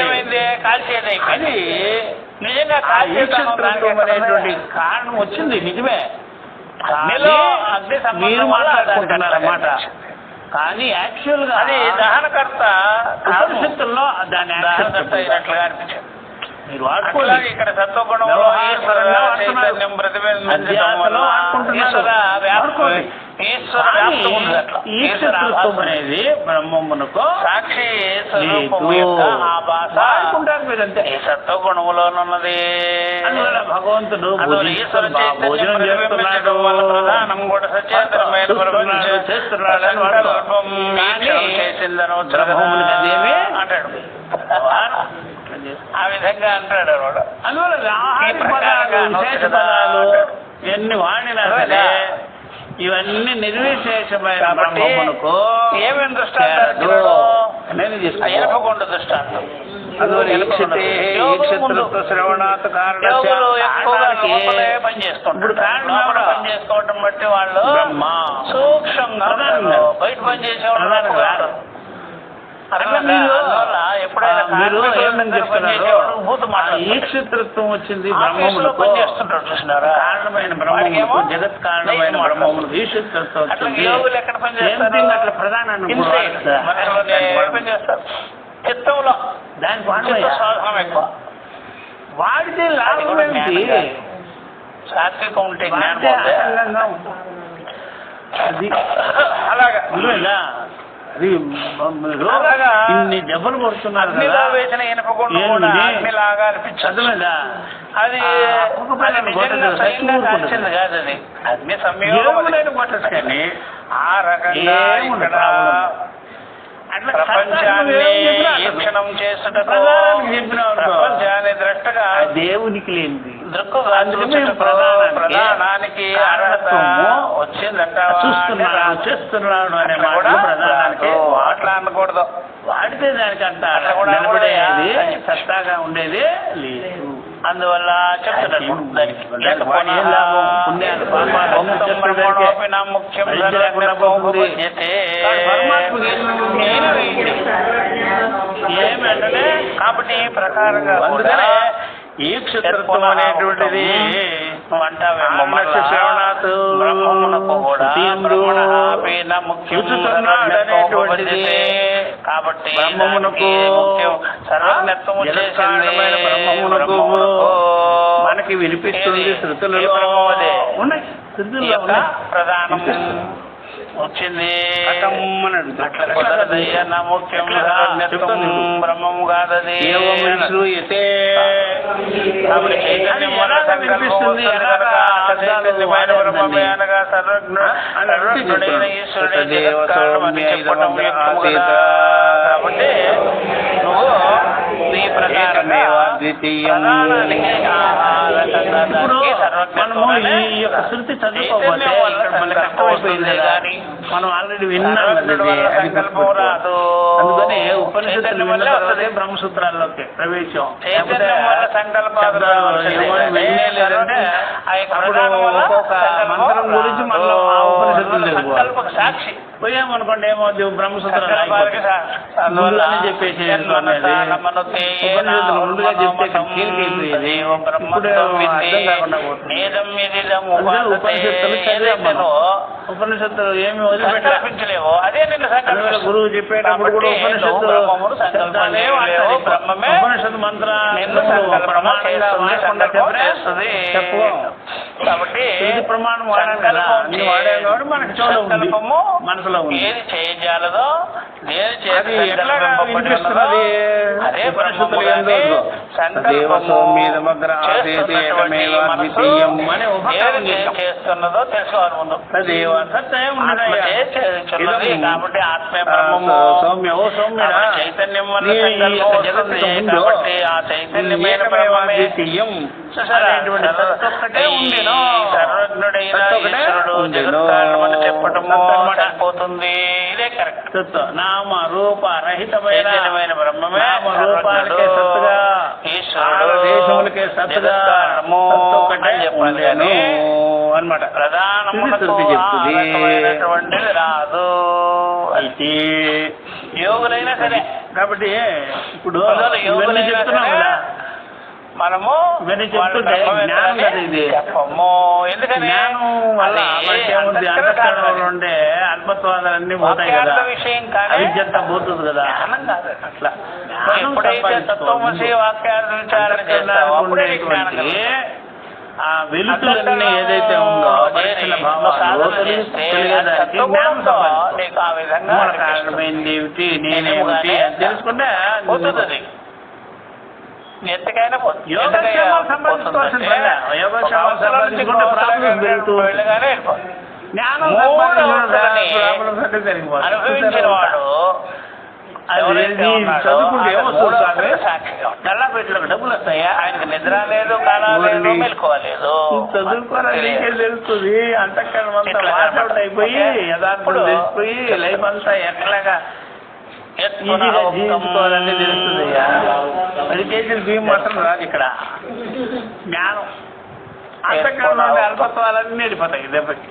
ఏమైంది? కాల్చేది అది నిజంగా అనేటువంటి కారణం వచ్చింది నిజమే. అగ్నిలో అగ్ని మీరు మాట్లాడుకుంటున్నారు అన్నమాట. కానీ యాక్చువల్ గా అది దహనకర్త ఉపనిషత్తుల్లో దాని దహనకర్త అయినట్లుగా అనిపించింది. మీరు వాడుకోలేదు. ఇక్కడ సత్వగుణంలో చైతన్యం ప్రతిబింబించడం వల్ల ఈశ్వర వ్యాప్తం ఉంది అట్లా. ఈశ్వరత్వం అనేది బ్రహ్మమునకు సాక్షి స్వరూపము యొక్క ఆభాస అనుకుంటారు మీరంతే. ఈ సత్వ గుణములోనున్నది. అందువల్ల భగవంతుడు ఈశ్వర భోజనం చేస్తున్నాడు, ప్రధానం కూడా సచేతనమైన చేస్తున్నాడు అంటాడు. ఆ విధంగా అంటాడు వాడు. అందువల్ల ఆహార పదాలు, విశేష పదాలు ఎన్ని వాడినా సరే ఇవన్నీ నిర్విశేషమైన బ్రహ్మమునకు ఏమేమి దృష్టాంతాలు ఎనపకొండ దృష్టాంతం. ఇప్పుడు పనిచేసుకోవటం బట్టి వాళ్ళు సూక్ష్మంగా బయట పనిచేసేవాళ్ళు కాదు. ఈక్షితృత్వం వచ్చింది బ్రహ్మములకు పనిచేస్తుంటాడు చూసినారా. కారణమైన బ్రహ్మములకు, జగత్ కారణమైన బ్రహ్మములకు ఈక్షితృత్వం వచ్చింది. అట్లా ప్రధానాన్ని చిత్తంలో దానికి సాధనం ఎక్కువ వాడితే లాభం ఏంటి? సాత్వికం ఉంటే జ్ఞానం అది అలాగా అది ఇన్ని దెబ్బలు కొడుతున్నారు కదా. వేసిన ఇనపకుండా చదువుదా అది కాల్చింది కాదు. అది అగ్ని సంయోగం కొట్టచ్చు కానీ ఆ రకంగా ఇక్కడ ప్రపంచాన్ని వీక్షణం చేసుటకు ప్రపంచాన్ని దృష్టగా దేవునికి లేనిది దృక్కుగా ప్రధానానికి అర్హత వచ్చిందంటావా? చూస్తున్నాడు, చేస్తున్నాడు అనే మాట ప్రధానానికి అట్లా అనకూడదు. వాడితే దానికి అంత నిలబడేది సత్తాగా ఉండేది లేదు. అందువల్ల చెప్తున్నాడు దానికి ఏమంటే కాబట్టి ఈ ప్రకారంగా ఈక్షితృత్వం అనేటువంటిది బ్రహ్మమునకు కూడా ముఖ్యమైనటువంటిది. కాబట్టి బ్రహ్మమునకు సర్వజ్ఞత్వము చేసిన బ్రహ్మమునకు మనకి వినిపిస్తుంది. శృతులలో ఉన్నాయి, శృతుల్లో ప్రధానం వచ్చింది. బ్రహ్మము కాదది కాబట్టి నువ్వు నీ ప్రకారంగా శృతి చదువుకోవాలి. మనం ఆల్రెడీ విన్నాం. అందుకని ఉపనిషత్తులు విన్న తర్వాతే బ్రహ్మసూత్రాల్లోకి ప్రవేశం. ఒక్కొక్క మంత్రం గురించి మనం ఆ ఉపనిషత్తులు తెలుసుకోవాలి. సాక్షి పోయామనుకోండి ఏమవుతుంది, బ్రహ్మసూత్రాలు చెప్పేసి ఉపనిషత్తులు ముందుగా చెప్తే కీలకైపోయేది. ఇప్పుడు అర్థం కాకుండా ఉపనిషత్తులు చదివాము. ఉపనిషత్తులు ఏమి వదిలిపెట్టలేవు. అదే గురువు చెప్పేటప్పుడు కూడా ఉపనిషత్తు కాబట్టి ప్రమాణం వాడాం కదా, అన్ని వాడాం కాబట్టి మనకి సంకల్పము మనసులో ఏది చేయజాలదో అదే చేస్తున్నదో తెలుసుకోవాలి ముందు. కాబట్టి ఆత్మే బ్రహ్మము చైతన్యం వల్ల కాబట్టి ఆ చైతన్యమైన సర్వజ్ఞుడైన ఈశ్వరుడు జగత్కారణమని చెప్పటము పోతుంది. ఇదే కరెక్ట్. నామ రూప రహితమైన బ్రహ్మమే రూపాలకే సత్తుగా, ఈశ్వరుడు దేశములకే సత్తుగా చెప్పాలి అన్నమాట. ప్రధానమైనటువంటిది రాదు. అయితే యోగులైనా సరే కాబట్టి ఇప్పుడు ఇవన్నీ చెప్తున్నాం కదా, మనము ఇవన్నీ చెప్తుంటే జ్ఞానం కదా ఇది. ఎందుకని జ్ఞానం వల్ల అంతఃకరణలో ఉండే అల్పత్వాదాలన్నీ పోతాయి కదా, అవిద్యంతా పోతుంది కదా. అట్లా ఎప్పుడైతే తత్వమసి వాక్యార్థ విచారణ చేస్తావో అప్పుడే జ్ఞానం. ఆ వెలుతులన్నీ ఏదైతే ఉందో పరిశీల భావాలు తెలియడానికి జ్ఞానం సంపాదించుకోవాలి. నీకు ఆ విధంగా మూల కారణమైంది ఏమిటి, నేనేమిటి అని తెలుసుకుంటే పోతుంది. ఎంతకైనా యోగక్షేమాలు సంపాదించుకోవాల్సిన పని. యోగక్షేమాలు సంపాదించుకుంటే ప్రాబ్లమ్స్ పెరుగుతూ వెళ్ళగానే వెళ్ళిపోతుంది. జ్ఞానం అనుభవించిన వాడు చదువుకుంటే ఏమొస్తుంది? నల్లపేటలో డబ్బులు వస్తాయా? ఆయనకి నిద్ర లేదు, కాలం లేదు, మెలుకోలేదు. చదువుకోవాలని తెలుస్తుంది. అంతఃకరణం అంతా వాట్అవుట్ అయిపోయి యథార్థం తెలిసిపోయి లైఫ్ అంతా ఎట్లాగా ఈజీగా జీవించుకోవాలని తెలుస్తుంది. మెడిటేషన్ భీమ్ మాత్రం రాదు ఇక్కడ. జ్ఞానం అంతఃకరణం ఉండే అల్పత్వాలన్నీ వెళ్ళిపోతాయి దెబ్బకి.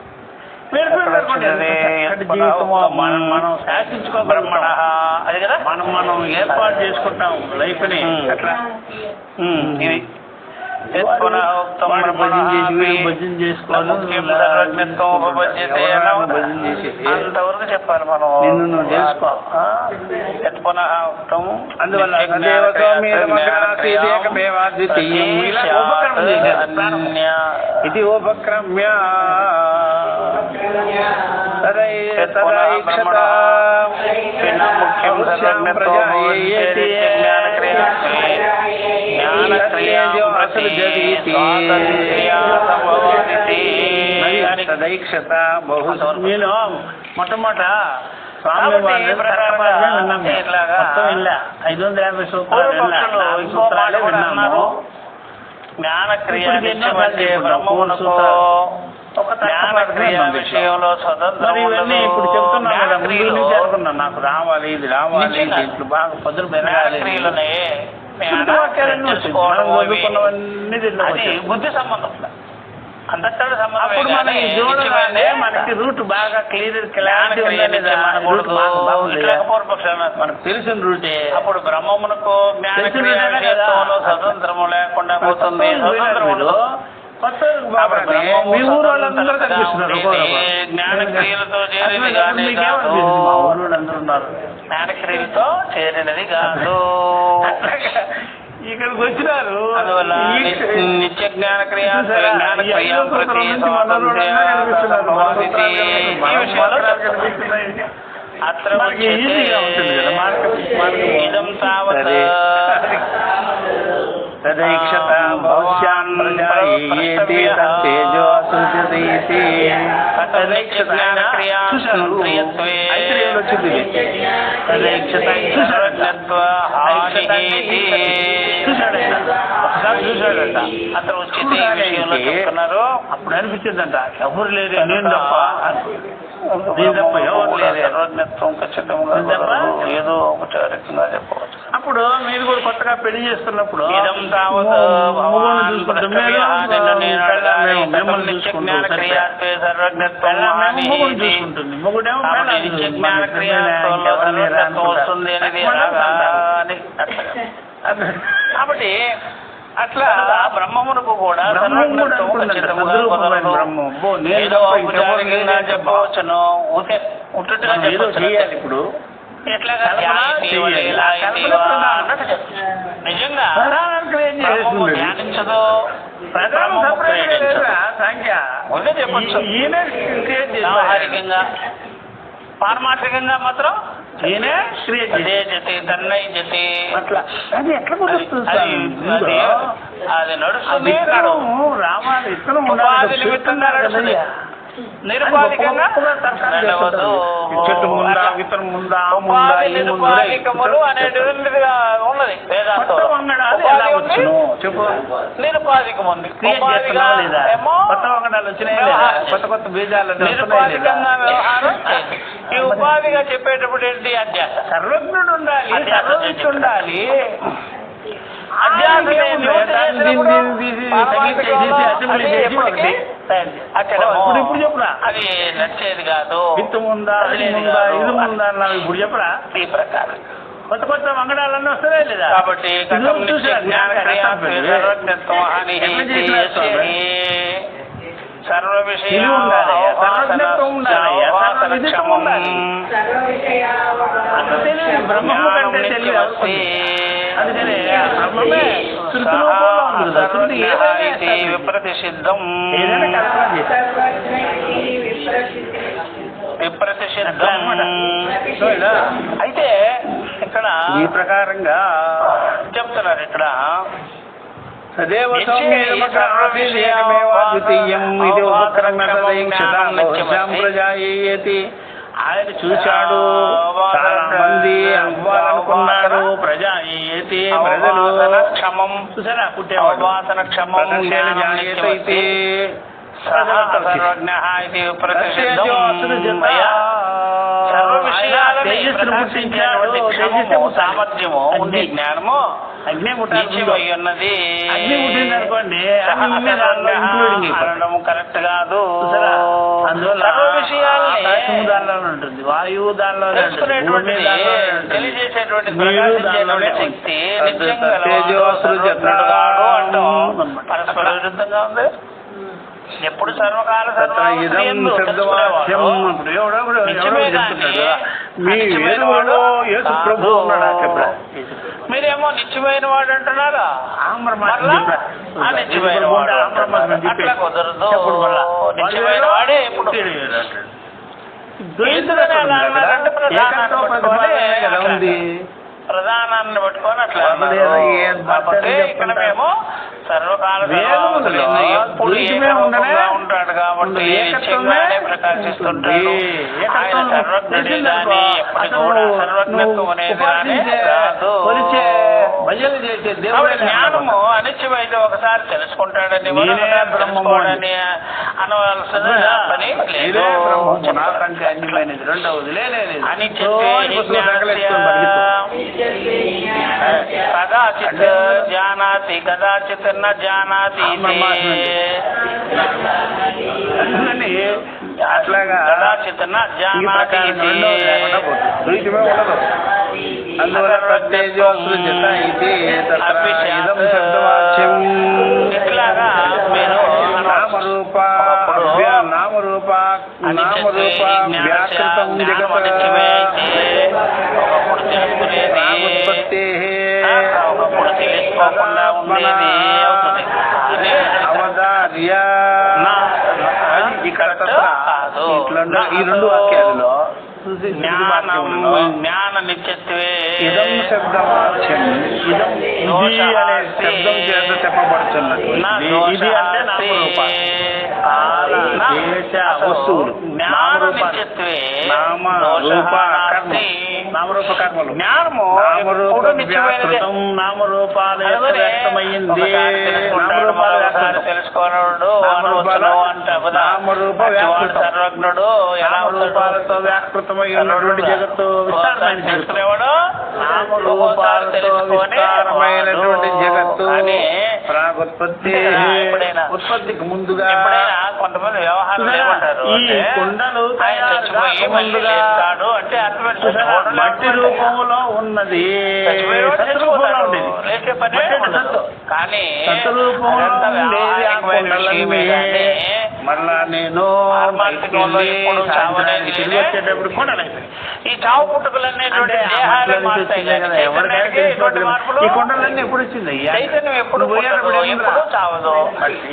మనం శాసించుకోబ్రహ్మణ అది కదా, మనం ఏర్పాటు చేసుకుంటాం లైఫ్ ని. అట్లా ఇది భజన చేసుకోవాలి. అంతవరకు చెప్పాలి మనం. నిన్ను నువ్వు తెలుసుకో. అందువల్ల ఇది ఉపక్రమ్య తదైక్షత బహు. నేను మొట్టమొదట స్వామి వారి మొత్తం వెళ్ళా 550 సూత్రాలు విన్నాము. జ్ఞానక్రియ విషయంలో స్వతంత్రం ఇవన్నీ ఇప్పుడు చెప్తున్నాను కదా, ముందు నుంచి అనుకున్నాను నాకు రావాలి, ఇది రావాలి, దీంట్లో బాగా పదులు పెరగాలి. బుద్ధి సంబంధం, అంతఃకరణ సంబంధం. అప్పుడు మనం చూడాలంటే మనకి రూట్ బాగా క్లారిటీ మనకు తెలిసిన రూటే. అప్పుడు బ్రహ్మమునకు జ్ఞానక్రియలో స్వతంత్రము లేకుండా పోతుంది. మీ ఊరు వాళ్ళందరూ కనిపిస్తున్నారు. జ్ఞానక్రియలతో చేరినది ఉన్నారు. జ్ఞానక్రియలతో చేరినది కాదు. ఇక్కడికి వచ్చినారు. అందువల్ల నిత్య జ్ఞానక్రియ అత్ర ఇదం తావత్ తదైక్షత భవిష్యాన్ ప్రజాయేతి తేజో సృజతీతి. అప్పుడు అనిపించిందంట ఎవరు లేరు, నేను తప్ప ఎవరు లేరు, ఏదో ఔపచారికంగా చెప్పవచ్చు. అప్పుడు మీరు కూడా కొత్తగా పెళ్లి చేస్తున్నప్పుడు చూసుకుంటుంది మొగుడేమో కాబట్టి అట్లా బ్రహ్మమునకు కూడా చెప్పవచ్చును. ఏదో చేయాలి ఇప్పుడు. నిజంగా ధ్యానించదు సంఖ్య ముందే చెప్పచ్చు. వ్యవహారికంగా పారమార్థికంగా మాత్రం తన్నైజతి అది నడుస్తుంది. రావాలి నిరుపాధికంగా నిరుపాధికములు అనేటువంటిది ఉన్నది నిరుపాధికం ఉంది. కొత్త బీజాలు నిరుపాధికంగా వ్యవహారం. ఈ ఉపాధిగా చెప్పేటప్పుడు ఏంటి? అధ్యాస. సర్వజ్ఞుడు ఉండాలి, సర్వజ్ఞుడు ఉండాలి. ఇప్పుడు చెప్పురా అది నచ్చేది కాదు. విత్తు ముందా, ఇది ముందా, ఇది ముందా అన్నావు. ఇప్పుడు చెప్పరా ఈ ప్రకారం కొత్త కొత్త వంగడాలన్నీ వస్తాయి లేదా? కాబట్టి సర్వ విషయం బ్రహ్మము కంటే తెలియదు. అందుకనే బ్రహ్మమే శృతి రూపంలో విప్రతిషిద్ధం విప్రతిషిద్ధం. అయితే ఇక్కడ ఈ ప్రకారంగా చెప్తున్నారు ఇక్కడ సదేవ సౌమ్యేకమేవాద్వితీయం ఇది ఉపక్రమేతి. ఆయన చూశాడు, చాలా మంది అవ్వాలనుకున్నారు. ప్రజాయేతి ప్రజలు క్షమం చూసారా పుట్టేవాడు క్షమం సర్వ విషయాలను సామర్థ్యము ఉండే జ్ఞానము అగ్ని నిశ్చయమై ఉన్నది. అగ్ని పుట్టిందనుకోండి అనడం కరెక్ట్ కాదు. అందువల్ల సర్వ విషయాల్ని దానిలోనే ఉంటుంది, వాయువు దానిలో తెలియజేసేటువంటి శక్తి పరస్పర విరుద్ధంగా ఉంది. ఎప్పుడు సర్వకాల మీరేమో నిత్యమైన వాడు అంటున్నారా? నిత్యమైన వాడు అట్లా కుదరదు. నిత్యమైన వాడే ఎప్పుడు ప్రధానాన్ని పట్టుకొని అట్లా కాకపోతే ఇక్కడ మేము సర్వకాల ఎప్పుడు ఉంటాడు కాబట్టి నిత్యంగానే ప్రకాశిస్తుంటాడు. ఆయన సర్వజ్ఞుడే కానీ ఎప్పటికి కూడా సర్వజ్ఞత్వం అనేది కానీ కాదు. జ్ఞానము అనిత్యమైతే ఒకసారి తెలుసుకుంటాడని తెలుసుకోవడని అనవలసిన పని లేదు. కదాచిత్ జానాతి కదాచిత్ న జానాతి. అట్లాగా కదాచిత్ న జానాతి. ఇట్లాగా మీరు నామరూప వ్యాకృతం జగత్ ఒకప్పుడు తెలుసుకోకుండా ఉండేది అవుతుంది. అవధార్య ఈ రెండు వాక్యాలలో జ్ఞాన నిత్యత్వే ఇదం శబ్దవాచ్యం, ఇదం ఇది అనే శబ్దం చేత చెప్పబడుతున్నది. ఇది అంటే నామరూప వస్తువులు, నామరూప కర్మలు. జ్ఞానము నామరూప వ్యాకృతం, నామరూపాల వ్యక్తమైంది. తెలుసుకోనడు నామరూప సర్వజ్ఞుడు నామరూపాలతో వ్యాకృతమైనటువంటి జగత్తు తెలుసుకునేవాడు. నామరూపాలతో విస్తారమైనటువంటి జగత్తు ప్రాగుత్పత్తి, ఉత్పత్తికి ముందుగా కొంతమంది వ్యవహారం ఏమంటారు, ఈ కొండలు ముందుగాడు అంటే మట్టి రూపంలో ఉన్నది, సత్రూపంలో ఉండేది. కానీ మరలా నేను తిరిగి వచ్చేటప్పుడు కొండలైపోయి ఈ చావు పుట్టుకలనేటువంటి ఈ కొండలన్నీ ఎప్పుడు వచ్చింది? చైతన్యం ఎప్పుడు ఎప్పుడు చావదు.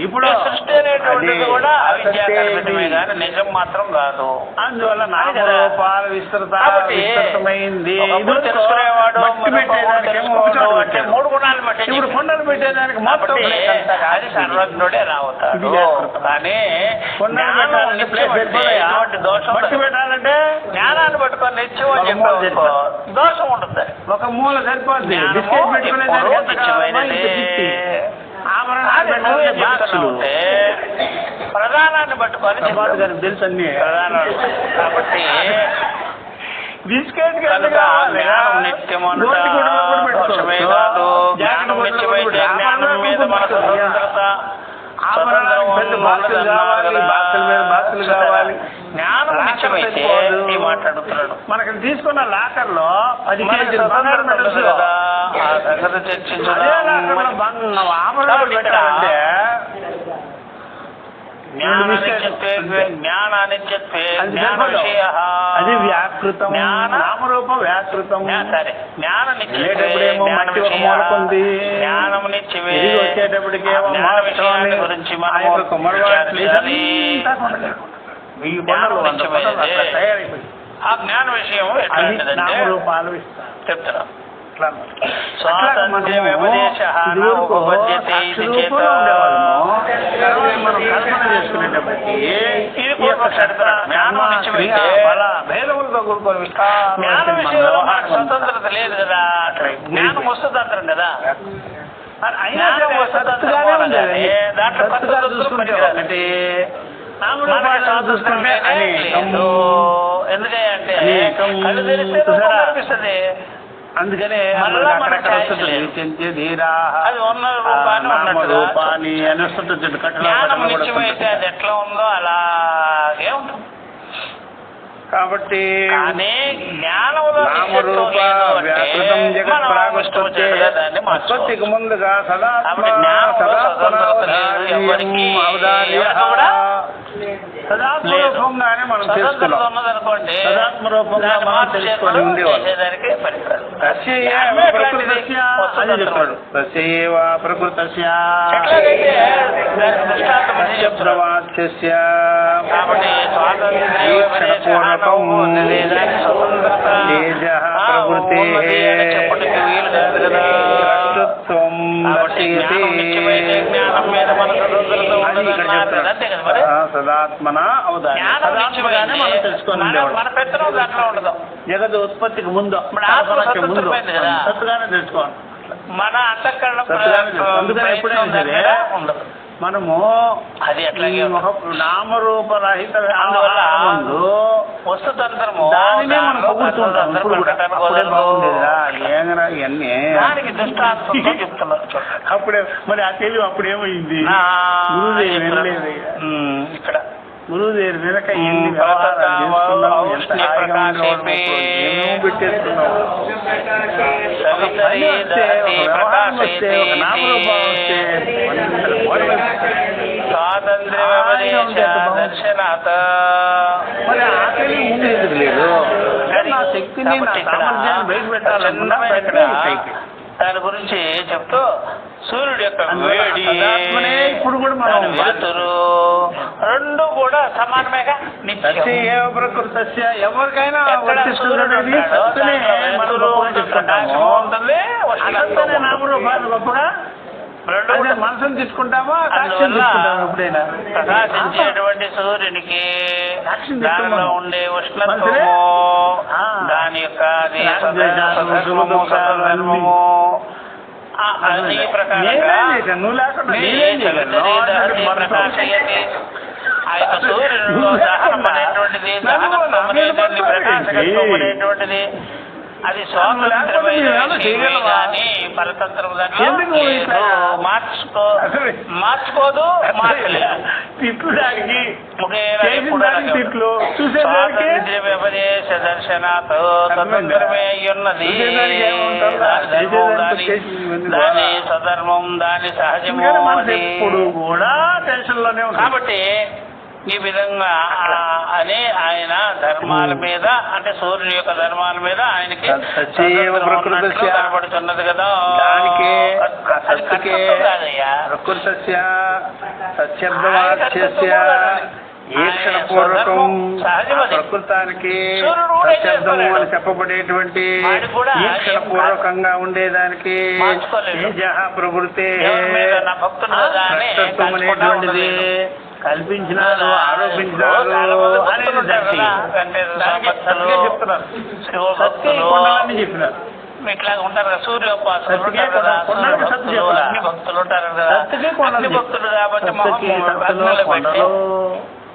ఇప్పుడు సృష్టి అనేటువంటిది కూడా అవిద్యాకల్పితమే కానీ నిజం మాత్రం కాదు. అందువల్ల నామరూపాల విస్తృతమైంది. తెలుసుకునేవాడు అంటే మూడు గుణాలు బట్టి ఇప్పుడు కొండలు పెట్టేదానికి మొత్తం అది సర్వజ్ఞుడే రావుతాడు. కానీ దోషం పెట్టాలంటే జ్ఞానాన్ని పట్టుకొని నిత్యం అని చెప్పి దోషం ఉంటుంది. ఒక మూల సరిపోద్ది. బిస్కెట్ ప్రధానాన్ని పట్టుకొని తెలుసు అన్ని కాబట్టి బిస్కెట్ జ్ఞానం నిత్యమే కాదు. జ్ఞానం నిత్యమైతే జ్ఞానం మీద మన స్వతంత్రత జ్ఞానం నిత్యమైతే మాట్లాడుతున్నాడు. మనకి తీసుకున్న లాకర్ లో 10 కేజీలు కదా ఆ సంగతి చర్చించాలంటే అది వ్యాకృతం, నామరూప వ్యాకృతం. సరే, జ్ఞానం వెళ్ళేటప్పుడేమో మట్టి ఒక మూలకుంది, వచ్చేటప్పటికేమో గురించి తయారైపోయింది. ఆ జ్ఞాన విషయం నామరూపాలు చెప్తారా? స్వతంత్రత లేదు కదా, జ్ఞానం వస్తుందంటారు కదా. దాంట్లో చూసుకుంటే ఎందుకంటే కళ్ళు తెలిస్తే కనిపిస్తుంది. అందుకనే అది ఉన్న రూపాన్ని అని వస్తుంటుంది. నిత్యమైతే అది ఎట్లా ఉందో అలాగే ఉంటుంది. కాబట్టి నామరూప వ్యాకృతం జగత్ ప్రాగోత్పత్తికి ముందుగా సదాత్మరూపంగానే మనం తెలుసుకున్నాం. సదాత్మరూపంగా మనం తెలుసుకొని ఉండేవాళ్ళు. ప్రకృతస్య సదాత్మన అవధానం మనం తెలుసుకొని జగత్ ఉత్పత్తికి ముందు సత్తుగానే తెలుసుకోవాలి. మన అంతఃకరణ అందుకని ఎప్పుడైనా సరే మనము అది నామరూపరహిత ముందు వస్తుతంత్రము దానినే మనం పొగుడుతుంటాం. అప్పుడే బాగుండేదా ఏమరా ఇవన్నీ చెప్తున్నారు. అప్పుడే మరి ఆ తెలివి అప్పుడేమైంది? గురువుదేవి వెళ్ళలేదు ఇక్కడ గురువుదేవి వెనక ఎన్ని పెట్టేస్తున్నాం. నామరూపం వస్తే దర్శనాథ మరి ఆ తెలివి ముందు ఎందుకు లేదు? నా శక్తిని నా సామర్థ్యాన్ని బయట పెట్టాలన్నా దాని గురించి చెప్తూ సూర్యుడు యొక్క వేడి ఇప్పుడు కూడా మనం వెలుతురు రెండు కూడా సమానమేగా. ప్రకృతి ఎవరికైనా నామరూపాలు గొప్పగా మనసును తీసుకుంటామా ఎప్పుడైనా ప్రకాశించేటువంటి సూర్యునికి దానిలో ఉండే ఉష్ణత్వము దాని యొక్క ఈ ప్రకారంగా ఆ యొక్క సూర్యుడు దహనం అనేటువంటిది ప్రకాశకత్వం అనేటువంటిది అది స్వాతంత్రమైన కానీ పరతంత్రం మార్చుకోదు మార్చలేదు. వ్యపదేశ దర్శనాతో స్వతంత్రమే అయ్యున్నది. దాని స్వధర్మం దాని సహజము కూడా టెన్షన్లోనే. కాబట్టి ఈ విధంగా అనే ఆయన ధర్మాల మీద అంటే సూర్యుని యొక్క ధర్మాల మీద ఆయనకి కనబడుతున్నది కదా. ప్రకృతానికి సత్యర్థము అని చెప్పబడేటువంటి ఈక్షణపూర్వకంగా ఉండేదానికి ప్రవృత్తి అనేటువంటిది కల్పించినారు ఆరోపించినారు చెప్పినారు. ఇట్లాగా ఉంటారు కదా సూర్యోపాసకులు అన్ని భక్తులు ఉంటారు కదా. అన్ని భక్తులు కాబట్టి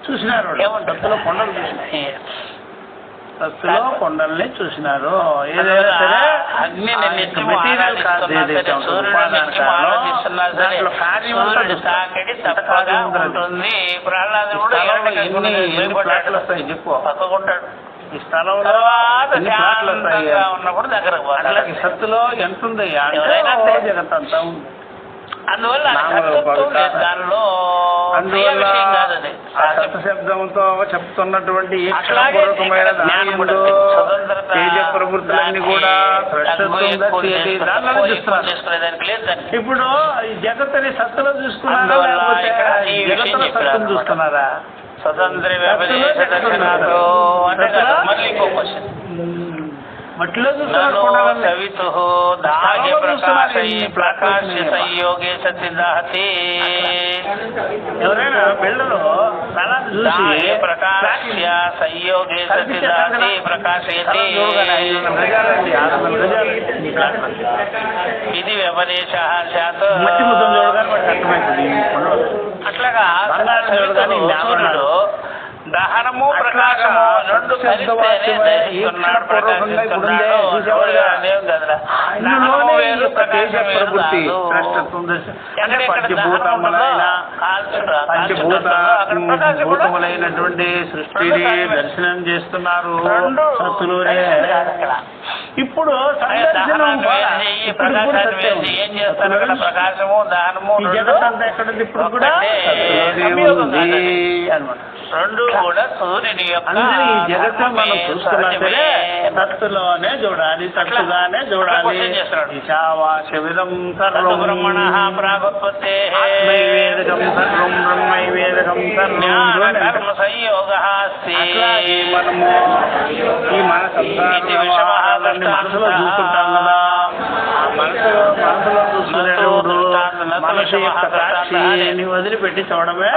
చూసినారు కొండలు సత్తులో కొండల్ని చూసినారు. ఏదైనా సరే మెటీరియల్ కాదు, దాంట్లో కార్యం ఉంటుంది. ప్రహ్లాదుడు కూడా వస్తాయి చెప్పు పక్కకుంటాడు. ఈ స్థలంలో ఉన్నప్పుడు దగ్గరకు సత్తులో ఎంత ఉంది జగత్ అంతా ఉంది. అందువల్ల అందువల్ల సత్శబ్దంతో చెప్తున్నటువంటి పూర్వకమైన తేజ ప్రవృత్తులన్నీ కూడా ఇప్పుడు ఈ జగత్తుని సత్తులో చూసుకున్నారా జగత్తులో సత్తును చూస్తున్నారా? స్వతంత్ర మట్టిలో సవితు దాహ్య ప్రకాశ సంయోగే సతిదాహతి ఎవరైనా బిళ్ళలో చూసి ప్రకాశ్య సంయోగే సతిదాహతి ప్రకాశయతి ఇది వ్యపదేశ శాత్ అట్లాగా సూర్యుడు దహనము ప్రకాశము రెండు పంచభూతములైనటువంటి సృష్టిని దర్శనం చేస్తున్నారు సత్తులోనే. ఇప్పుడు ప్రకాశము దహనము జగత్తంతా ఎక్కడుంది? ఇప్పుడు కూడా అనమాట. రెండు కూడా సూర్యుని అందరూ ఈ జగత్తు మనం చూస్తున్నా సరే సత్తులోనే చూడాలి, సత్తుగానే చూడాలి. ఈశావాస్యమిదం సర్వం బ్రహ్మణ ప్రాగోత్పత్తే వేదకం సర్వం బ్రహ్మైవేదకం సర్వం కర్మ సంయోగ మనము ఈ మన సంసారాన్ని మనసులో చూస్తుంటాం కదా. ఆ మనసులో చూసుకునేటప్పుడు మనసు యొక్క సాక్షిని వదిలిపెట్టి చూడమే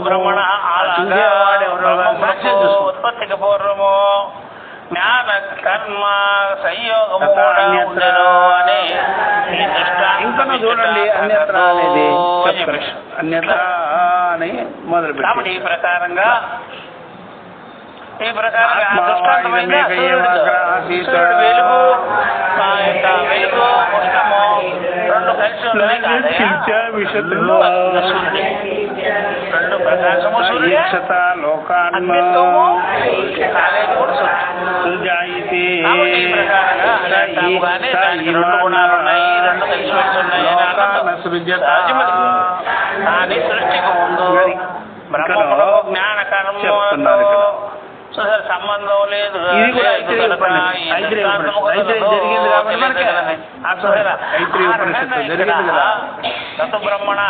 బ్రహ్మణ ఉత్పత్తికి పూర్వము జ్ఞాన కర్మ సంయోగము అని ఇంకా చూడండి అన్యత్ర అనేది అన్యత్ర అని మొదలు. కాబట్టి ఈ ప్రకారంగా వెలుగు వెలుగు ఉష్ణము రెండు కలిసి ఉన్నాయి. రెండు ప్రకాశము కానీ సృష్టికి ముందు బ్రహ్మములో జ్ఞాన కర్మ సంబంధం లేదు. బ్రహ్మణ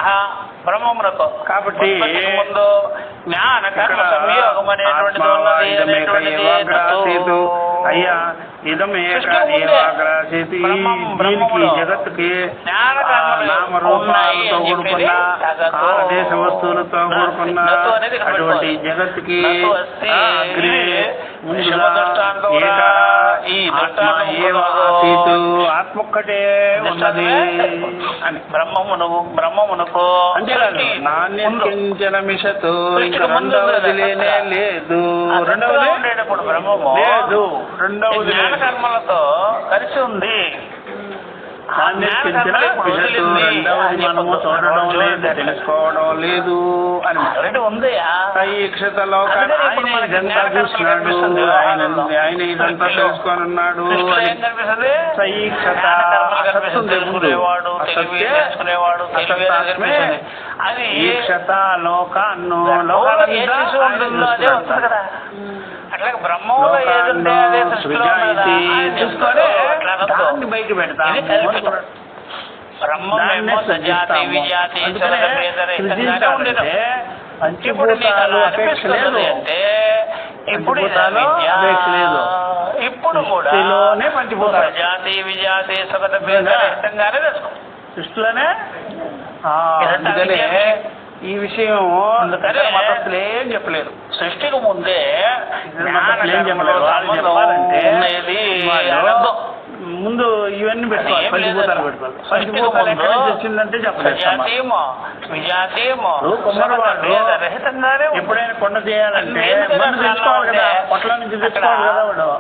బ్రహ్మమునకు కాబట్టి ముందు జ్ఞాన కర్మ సంయోగం అనేటువంటిది ఉన్నది. అయ్యా ఇదమేకాగ్రాసేతి దీనికి జగత్తుకి నామరూపాలతో కూడుకున్న దేశ వస్తువులతో కూడుకున్న అటువంటి జగత్తుకి ఆత్మొక్కటే ఉన్నది అని బ్రహ్మమునకు అంతేకాదు నాణ్యంచన మిషతో ఇంకా రెండవది లేనే లేదు. రెండవది ఉండేటప్పుడు బ్రహ్మము లేదు. రెండవది కర్మలతో కలిసి ఉంది. రెండవది మనము చూడడం లేదు, తెలుసుకోవడం లేదు అని ఈక్షత లోకాన్ని ఆయన ఇదంతా చూస్తున్నాడు, ఆయన ఇదంతా తెలుసుకొని ఉన్నాడు. సైక్షత అది ఈక్షత లోకాన్ని అట్లాగే బ్రహ్మంలో ఏదంటే అదే చూసుకొని దాన్ని బయట పెడతాం. బ్రహ్మమేమో సజాతి విజాతి పంచభూతాలు అపేక్ష లేదు అంటే ఇప్పుడు ఇప్పుడు కూడా పంచభూతాలు జాతి విజాతి సుగత భేదంగానే తెలుసుకో సృష్టిలోనే. అందుకనే ఈ విషయం మతస్థులు ఏం చెప్పలేదు. సృష్టికి ముందే ముందు ఇవన్నీ పెట్టుకోవాలి, పంచభూతాలు పెట్టుకోవాలి. పంచభూతాలు ఎక్కడి నుంచి వచ్చిందంటే చెప్పలేదు. రహితంగానే ఎప్పుడైనా కొండ చేయాలంటే ముందు తెచ్చుకోవాలి కదా, పొట్ల నుంచి తెచ్చుకోవాలి కదా.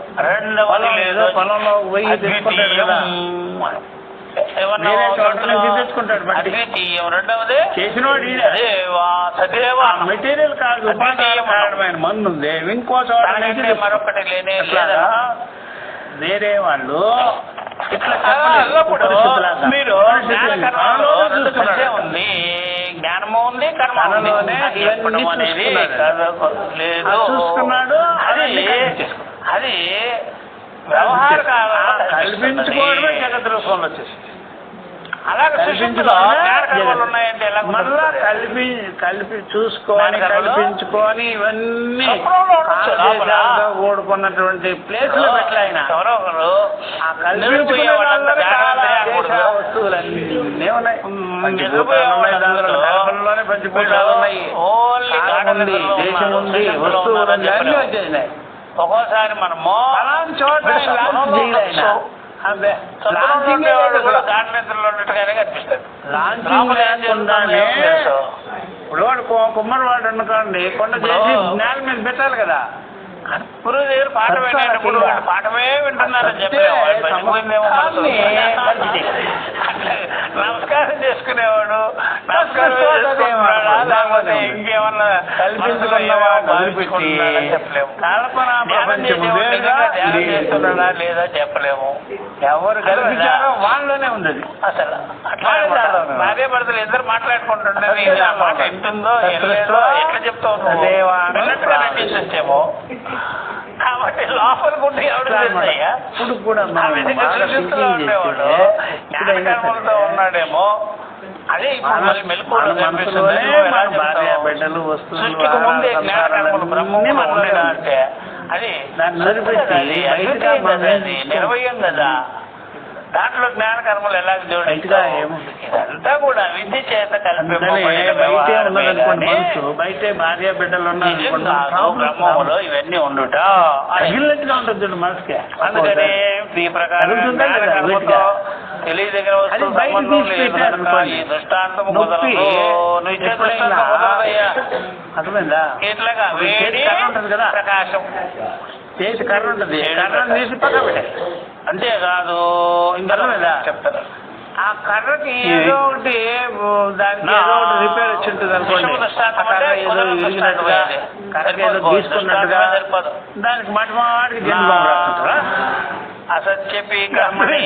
వాడు పొలంలో పోయి తెచ్చుకుంటాడు కదా, తెచ్చుకుంటాడు. రెండవది చేసినవాడు మెటీరియల్ కాదు, ఉపాదాయమైన మందు ఉంది. ఇంకో చోట మరొకటి లేనే వేరే వాళ్ళు ఇట్లా మీరు కర్మ తనలోనే చెప్పడం ఇవన్నీ అనేది చూసుకున్నాడు. లేదు చూసుకున్నాడు, అది అది వ్యవహార కల్పించుకోవడమే జగత్ రూపంలో వచ్చేసింది. అలాగే సృష్టించులో జ్ఞానకర్మలు ఉన్నాయంటే ఎలా మళ్ళా కలిపి చూసుకొని కల్పించుకొని ఇవన్నీ ఆదేశాలతో కూడుకున్నటువంటి ప్లేస్ లో పెట్టలే ఆయన. ఎవరో ఒకరు ఆ కల్పించుకునే వాళ్ళందరూ చాలా దేశ వస్తువులన్నీ ఉన్నాయి. కల్పనలోనే పంచభూతాలు ఉన్నాయి, ఉంది, దేశం ఉంది, వస్తువులు అన్నీ వచ్చేసినాయి. ఒక్కోసారి మనము అలాంటి చోట గాఢనిద్రలో ఉన్నట్టుగానే కనిపిస్తుంది. లాంచింగ్ లేకుండానే ఇప్పుడు వాడు కుమ్మరి వాడు అనుకోండి, కొండ చేసి నేల మీద పెట్టాలి కదా. గురువు దగ్గర పాట పెట్టేటప్పుడు పాఠమే వింటున్నారని చెప్పేవాడు. నమస్కారం చేసుకునేవాడు, నమస్కారం లేకపోతే ఇంకేమన్నా చెప్పలేము. చేస్తున్నాడా లేదా చెప్పలేము. ఎవరు కల్పించారో వాళ్ళలోనే ఉంది అసలు. అట్లా భార్య భర్తలు ఇద్దరు మాట్లాడుకుంటుంటే మాట ఎంతుందో ఎట్లా చెప్తావు వచ్చేమో. కాబట్టి లోపల గుండి ఎవడయ్యా ఇప్పుడు కూడా సృష్టిలో ఉండేవాడు జ్ఞానకర్మలతో ఉన్నాడేమో. అదే ఇప్పుడు మరి మెలకువలు సృష్టికి ముందే జ్ఞానకర్మలు బ్రహ్మములో ఉండేదా అంటే అది నిర్వయం కదా. దాంట్లో జ్ఞానకర్మలు ఎలా జోడించా ఇదంతా కూడా విద్య చేత బయటే భార్య బిడ్డలు బ్రహ్మములో ఇవన్నీ ఉండుట ఉంటుంది మనసుకే. అందుకని ఈ ప్రకారం తెలియదగిన వస్తువు ఈ దృష్టాంతం కుదరదు. అర్థమైందా? ఇట్లాగా వేడి ఉంటుంది కదా, ప్రకాశం చేతి కర్ర ఉంటుంది, కర్ర తీసి పక్క పెట్టాలి. అంతేకాదు ఇంకా చెప్తారు ఆ కర్రకి ఏదో ఒకటి దానికి ఏదో ఒకటి రిపేర్ వచ్చి ఉంటుంది అనుకోండి, ఏదో ఇరిగినట్టుగా కర్రకి ఏదో తీసుకున్నట్టుగా దానికి మాటికి జన్మ అసత్యపి కర్మణి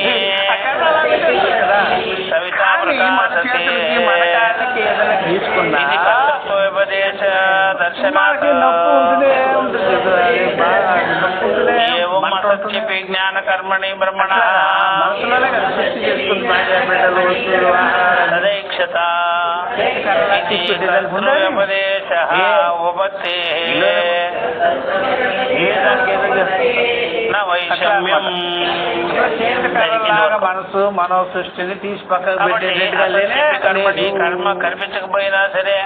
తీసుకున్నా ఉపదేశ దర్శనానికి అసత్యపి జ్ఞాన కర్మణి బ్రహ్మణ తదైక్షత ఉపదేశ ఉపత్తే వైషమ్యం. మనసు మనో సృష్టిని తీసి పక్కకు పెట్టేటట్టుగా కర్మ కనిపించకపోయినా సరే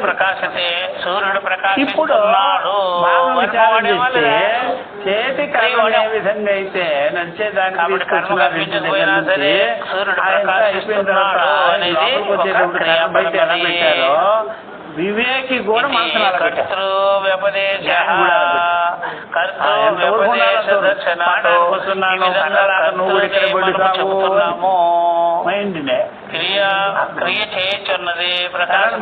ప్రకాశతే సూర్యుడు ప్రకాశిస్తున్నాడు. చేతి కర్మ ఏ విధంగా అయితే నడిచేదానికి కర్మ కనిపించకపోయినా సరే సూర్యుడు ప్రకాశిస్తున్నాడు అనేది బయట ఎలా పెట్టారో వివేకి కూడా మనసు కర్తృ వ్యపదేశ చెబుతున్నాము. క్రియ చేయొచ్చున్నది ప్రకాశం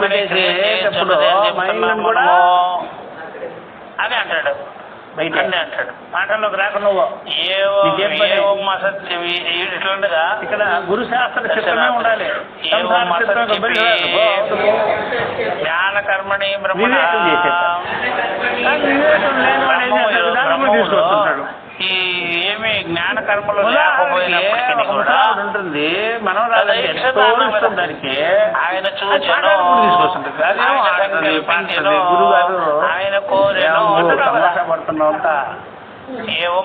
అని అంటాడు. బయట అంటాడు మాటల్లోకి రాక నువ్వు ఇట్లుండగా ఇక్కడ గురుశాస్త్ర చిత్రమే ఉండాలి. జ్ఞాన కర్మణి తీసుకొస్తుంటాడు. ఈ ఏమి జ్ఞాన కర్మలు లేకపోయినప్పటికీ కూడా ఉంటుంది. మనం దానికి ఆయన చూచను గురుగారు ఆయన కోరెను పడుతున్నావు అంతా ఏవో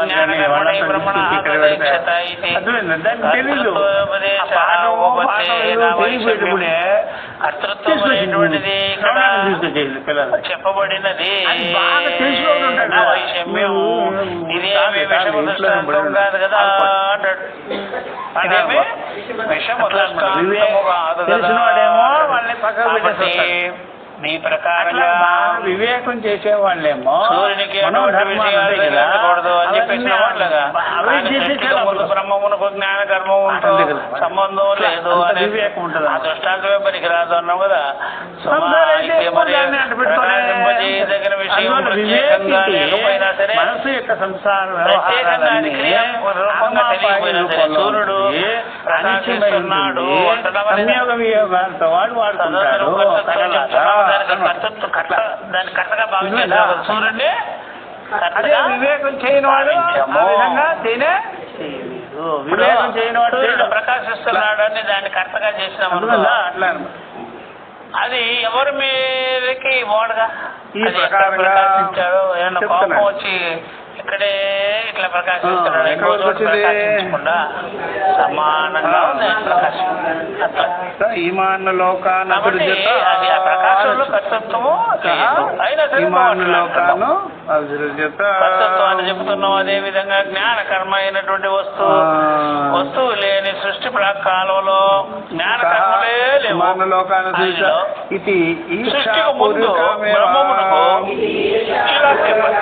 జ్ఞానకర్మణి బ్రహ్మణ కర్తృత్వమైనటువంటిది చెప్పబడినది. వైషమ్యం ఇదేమి విషము దృష్టాంతం కాదు కదా అంటాడు. అదేమి విషము దృష్టాంతము కాదు కదా. నీ ప్రకారంగా వివేకం చేసేవాళ్ళేమో సూర్యునికి ఎటువంటి విషయాలు తెలియకూడదు అని చెప్పేసిన వాళ్ళగా బ్రహ్మమునకు జ్ఞాన కర్మం ఉంటుంది సంబంధం లేదు అని వివేకం ఉంటుంది. ఆ దృష్టాంతమే పనికి రాదు అన్నాం కదా. దగ్గర విషయం ప్రత్యేకంగా లేకపోయినా సరే మనసు యొక్క సంసార రూపంగా తెలియకపోయినా సరే సూర్యుడు ప్రకాశిస్తున్నాడు వియోగాలతో వాడు వాడుతున్నాడు. దాన్ని కరెక్ట్గా భావించాడు సూర్యుడిని. అదే వివేకం చేయని వాడు విధంగా వివేకం చేయని వాడు ప్రకాశిస్తున్నాడు అని దాన్ని కరెక్ట్గా చేసినాము అట్లా అది ఎవరి మీదకి ఓడగా ప్రకాశించాడు. ఏమన్నా కోపం వచ్చి ఇక్కడే ఇట్లా ప్రకాశిస్తున్నాడు, ప్రకాశించకుండా సమానంగా ఉంది ప్రకాశం. ఈమాన్ లోకాను అది ఆ ప్రకాశంలో కర్తృత్వము అయినా సరే కర్తృత్వాన్ని చెప్తున్నాం. అదే విధంగా జ్ఞాన కర్మ అయినటువంటి వస్తువు లేని సృష్టి కాలంలో జ్ఞాన కర్మలే లేవు. సృష్టికి ముందు బ్రహ్మమునకు ఇలా చెప్పాలి.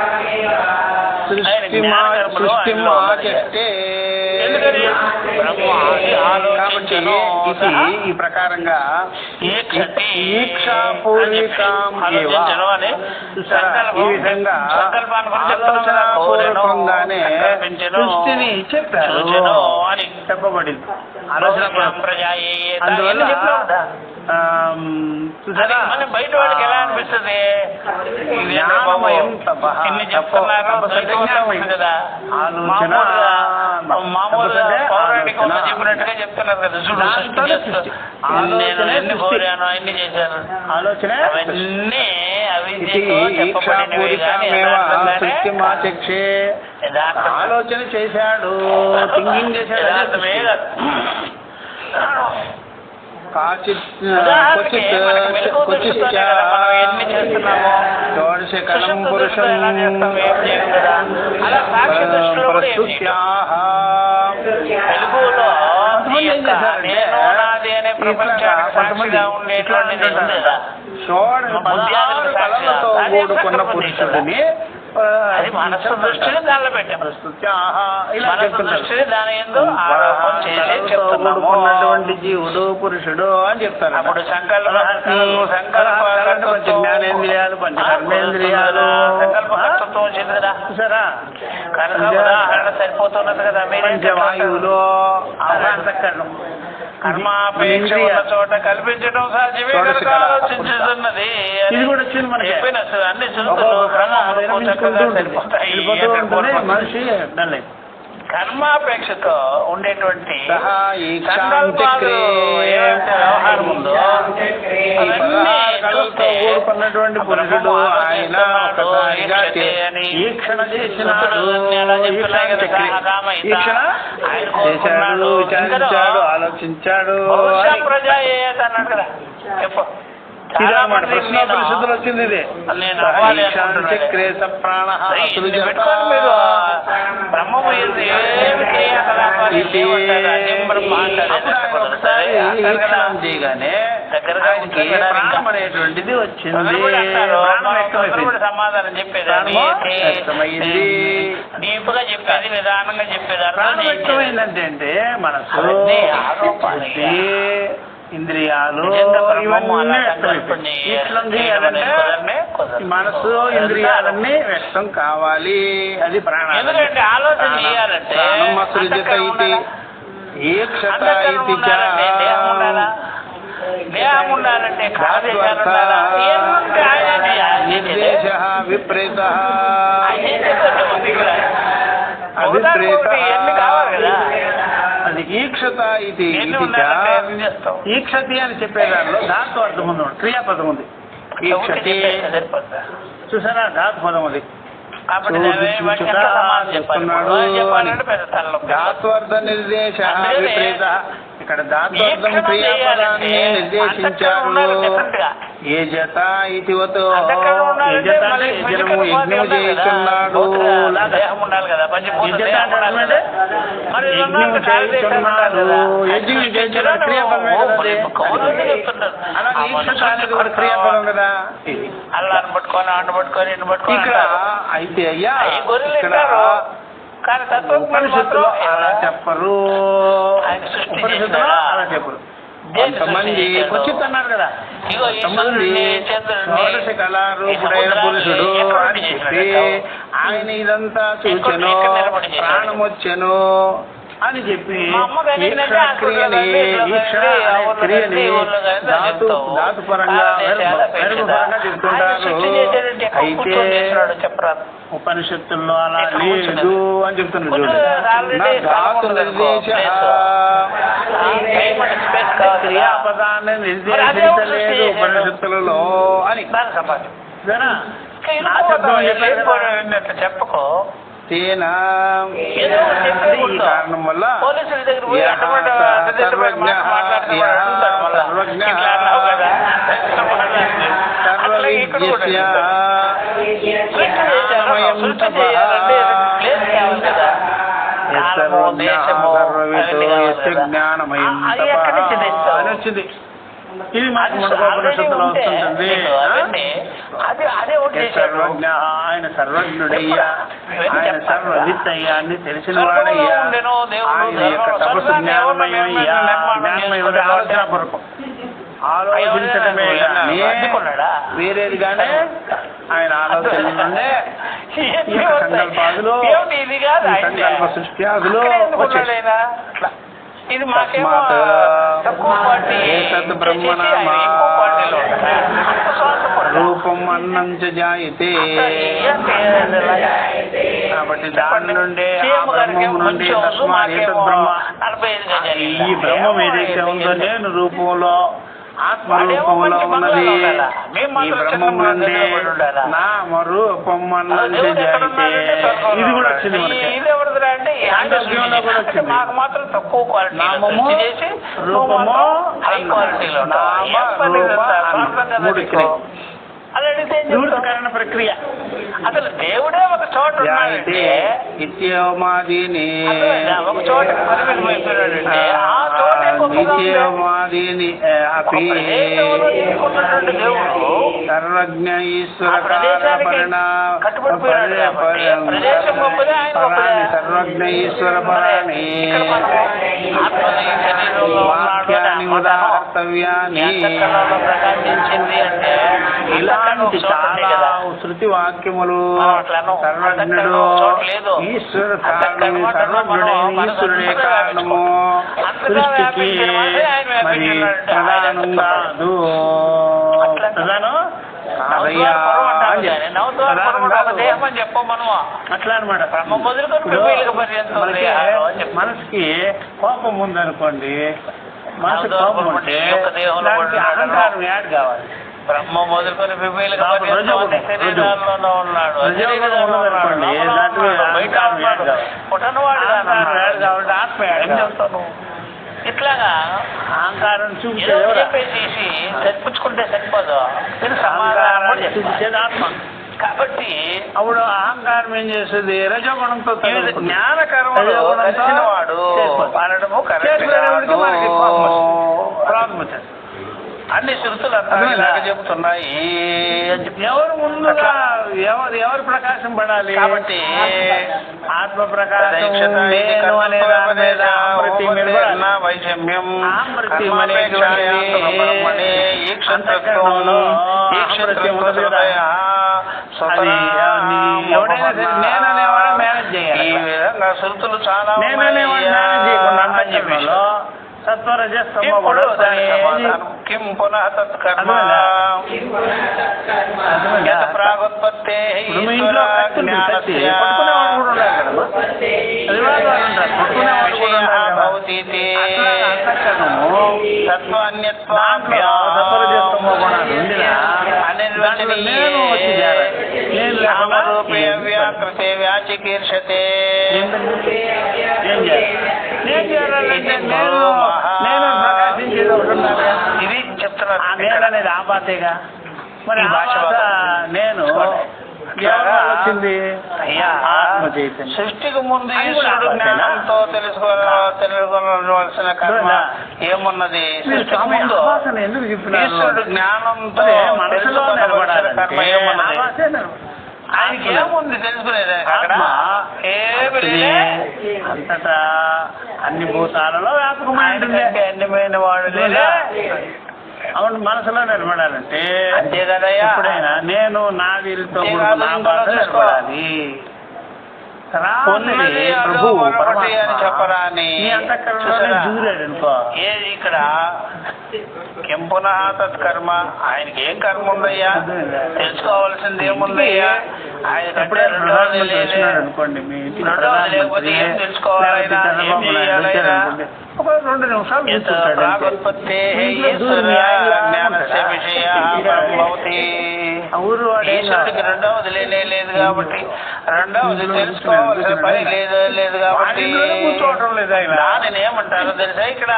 ఈ ప్రకారంగా ఈ విధంగా ఆలోచనాపూర్వకంగానే సృష్టిని చెప్పారు అని చెప్పబడింది. బయట వాడికి ఎలా అనిపిస్తుంది? ఇన్ని చెప్తున్నారు కదా, మామూలుగా పౌరాణికంగా చెప్పినట్టుగా చెప్తున్నారు కదా. చూడు, నేను ఎన్ని కోరాను అన్ని చేశాను, ఆలోచన అవన్నీ అవిద్యతో చెప్పబడినవి కానీ ఆలోచన చేశాడు, థింకింగ్ చేశాడు. యథార్థమే కాదు. ఎన్ని చేస్తున్నామో షోడశకలం పురుషం తెలుగులో నేను నాది అనే ప్రపంచానికి సాక్షిగా ఉండేటువంటిది కళలతో కూడుకున్న పురుషుడిని అది మనస్సు దృష్టిని దానిలో పెట్టాం. మనస్సు దృష్టిని దాని ఎందు ఆరోపణ చేసి చెప్తున్నాము. జీవుడు పురుషుడు అని చెప్తారు. అప్పుడు జ్ఞానేంద్రియాలు పంచకర్మేంద్రియాలు సంకల్పకర్తృత్వం వచ్చింది కదా. కనుక ఉదాహరణ సరిపోతున్నది కదా. పంచవాయువులో కర్మాపేక్ష ఉన్న చోట కల్పించడం సాధ్యమే కనుక ఆలోచించుతున్నది. ఇది కూడా వచ్చింది మనకి. చెప్పిన అన్ని చూస్తున్నాం చక్కగా సరిపోతాయి. కర్మాపేక్షతో ఉండేటువంటి వ్యవహారం ఉందో కూడుకున్నటువంటి పురుషుడు ఆయన ఈక్షణ చేసినాడు, చేశాడు, విచారించాడు, ఆలోచించాడు. అన్నాడు కదా. చెప్పు, ప్రశ్నోపనిషత్తులు వచ్చింది ఇది. చక్రే సప్రాణ బ్రహ్మము చేయగానే ప్రాణం అనేటువంటిది వచ్చింది. సమాధానం చెప్పేది డీప్గా చెప్పేది, నిదానంగా చెప్పేది. ప్రాణం వ్యక్తమైందంటే మనసు, ఇంద్రియాలు ఇవన్నీ వ్యక్తమైపోయి. మనసు ఇంద్రియాలన్నీ వ్యక్తం కావాలి. అది ప్రాణం. ఆలోచన చేయాలంటే దేహం ఉండాలంటే నిర్దేశ విపరీత అది ఈక్షత. ఇది ఈక్షతి అని చెప్పే దానిలో ధాతు అర్థం ఉంది, క్రియాపదం ఉంది. ఈక్షతి చూసారా, ధాతు పదం అది. చెప్తున్నాడు ధాత్వర్థ నిర్దేశ విపరీత ఇక్కడ ధాత్వర్థం క్రియాపదాన్ని నిర్దేశించారు. ఏ జత ఇతివతో యజ్ఞము చేస్తున్నాడు, దేహం ఉండాలి కదా, యజ్ఞం చేస్తున్నాడు, యజ్ఞం చేస్తున్నాడు క్రియాపదం కదా. అల్లాన్ని పట్టుకొని అంటు పట్టుకొని ఇంటి పట్టుకొని ఇక్కడ అయితే అయ్యా ఇక్కడ ఉపనిషత్తులో అలా చెప్పరు, ఉపనిషత్తులో అలా చెప్పరు. కొంతమంది క్వచిత్ అన్నారు కదా, కొంతమంది షోడశ కళారూపుడైన పురుషుడు అని చెప్పి ఆయన ఇదంతా చూచెను, ప్రాణం వచ్చెను అని చెప్పి క్రియని ధాతుపరంగా పరంగా చెప్తుంటారు. అయితే ఉపనిషత్తుల్లో అలా లేదు అని చెప్తున్నారు. చూడండి, ధాతు నిర్దేశ క్రియాపదాన్ని నిర్దేశించలేదు ఉపనిషత్తులలో అని చెప్పకో. తేనా ఈ కారణం వల్ల జ్ఞానమయం అని వచ్చింది. ఇది మాకు మనోపనిషత్తులో వస్తుంటుంది. సర్వజ్ఞ, ఆయన సర్వజ్ఞుడయ్యా, ఆయన సర్వవిత్తయ్యా, అన్ని తెలిసిన వాడయ్యా, ఆయన యొక్క తపస్సు జ్ఞానమయ్యా, జ్ఞానమయ్య ఆలోచనాపూర్వకం ఆలోచించటమే కానీ వేరేది కానీ ఆయన ఆలోచన నుండే సంకల్పాదులు, సంకల్ప సృష్టి అదులో ఇది మాకేమో రూపం అన్నం జాయితే. కాబట్టి దాని నుండే బ్రహ్మం నుండి బ్రహ్మ, ఈ బ్రహ్మం ఏదైతే ఉందో నేను రూపంలో ఆత్మరూపంలో ఉన్నది, ఈ బ్రహ్మం నుండి నామ రూపం అన్నం జాయితే. ఇది కూడా వచ్చింది మాకు మాత్రం తక్కువ క్వాలిటీ, నామము రూపము అది అడిగితే వివృతకరణ ప్రక్రియ. అసలు దేవుడే ఒక చోట ఇత్యమాదీని ఒక చోట పరిమితమైపోయాడంటే ఆ చోటే నిత్యమాదీని అపి దేవుడు సర్వజ్ఞ ఈశ్వర సర్వజ్ఞ ఈశ్వర పరాణి వాక్యాన్ని ఉదాహర్తవ్యాన్ని. ఇలాంటి చాలా శృతి వాక్యములు సర్వజ్ఞుడు ఈశ్వర కారణము, సర్వజ్ఞుడైన ఈశ్వరుడే కారణము సృష్టికి మరి ప్రధానంగా ప్రధానం అట్లా అనమాట. మనసుకి కోపం ఉందనుకోండి, మనసు కోపం ఉంటే అహంకారం యాడ్ కావాలి. బ్రహ్మ మొదలుకొని వివేలుగా ఉన్నాడు, పుట్టనవాడు కాబట్టి ఆత్మ చెప్తాను. ఇట్లాగా అహంకారం చెప్పేసి చర్పించుకుంటే సరిపోదు, చూపించేది ఆత్మ. కాబట్టి అప్పుడు అహంకారం ఏం చేస్తుంది, రజోగుణంతో జ్ఞానకర్మలో వాడు అనడము ప్రాబ్లం వచ్చేది. అన్ని శృతులు అంతా చెబుతున్నాయి. ఎవరు ముందుగా ఎవరు ప్రకాశం పడాలి కాబట్టి ఆత్మ ప్రకాశం వైషమ్యం నేననేవాడు మేనేజ్ చేయాలి. ఈ విధంగా శృతులు చాలా కిం పునః తత్కర్మ ప్రాగోత్పత్తే అనిర్వచనీయే వ్యాకృతే వ్యాచికీర్షతే. నేను చెప్తున్నారు ఇది చెప్తున్నారు. నేను అనేది ఆ భాషేగా. మరి ఈ ఆ భాష భాష నేను ఎవరు వచ్చింది? అయ్యా, ఆత్మ చైతన్యం. సృష్టికి ముందు అది కూడా ఈశ్వరుడు జ్ఞానంతో తెలుసుకోవలసిన కర్మ ఏమున్నది? సృష్టికి ముందు ఎందుకు చెప్తున్నారు? ఈశ్వరుడు జ్ఞానంతో మనసులో తెలుసుకోవలసిన కర్మ ఏమున్నది? ఆయనకి ఆయనకి ఏముంది తెలుసుకునేది? అక్కడ ఏమి లేదే. అంతటా అన్ని భూతాలలో వ్యాపకమైన అన్యమైన వాడు లేదే. అవును, మనసులో నిలబడాలంటే అంతే కదయ్యా. ఎప్పుడైనా నేను నా వీరితో అంతే కాదు, నిలబడాలి. ఉన్నది అదో మరొకటి అని చెప్పరాని అంతఃకరణలోనే దూరాడు అనుకో. ఏది ఇక్కడ కెంపున తత్కర్మ, ఆయనకి ఏం కర్మ ఉందయ్యా? తెలుసుకోవాల్సింది ఏముందయ్యా? ఆయన కంటే రెండోది లేదే. అనుకోండి, మీ ఇంటికి రెండోది లేకపోతే ఏం తెలుసుకోవాలైనా, ఏం చేయాలైనా? ఒక 2 నిమిషాలు కూర్చుంటాడు. ప్రాగోత్పత్తే జ్ఞానస్య విషయ భవతి. ఈశ్వరుడికి రెండవది లేనే లేదు కాబట్టి, రెండవది తెలుసుకోవాల్సిన పని లేదు కాబట్టి కూర్చోవటం లేదు ఆయన. దానిని ఏమంటారో తెలుసా? ఇక్కడ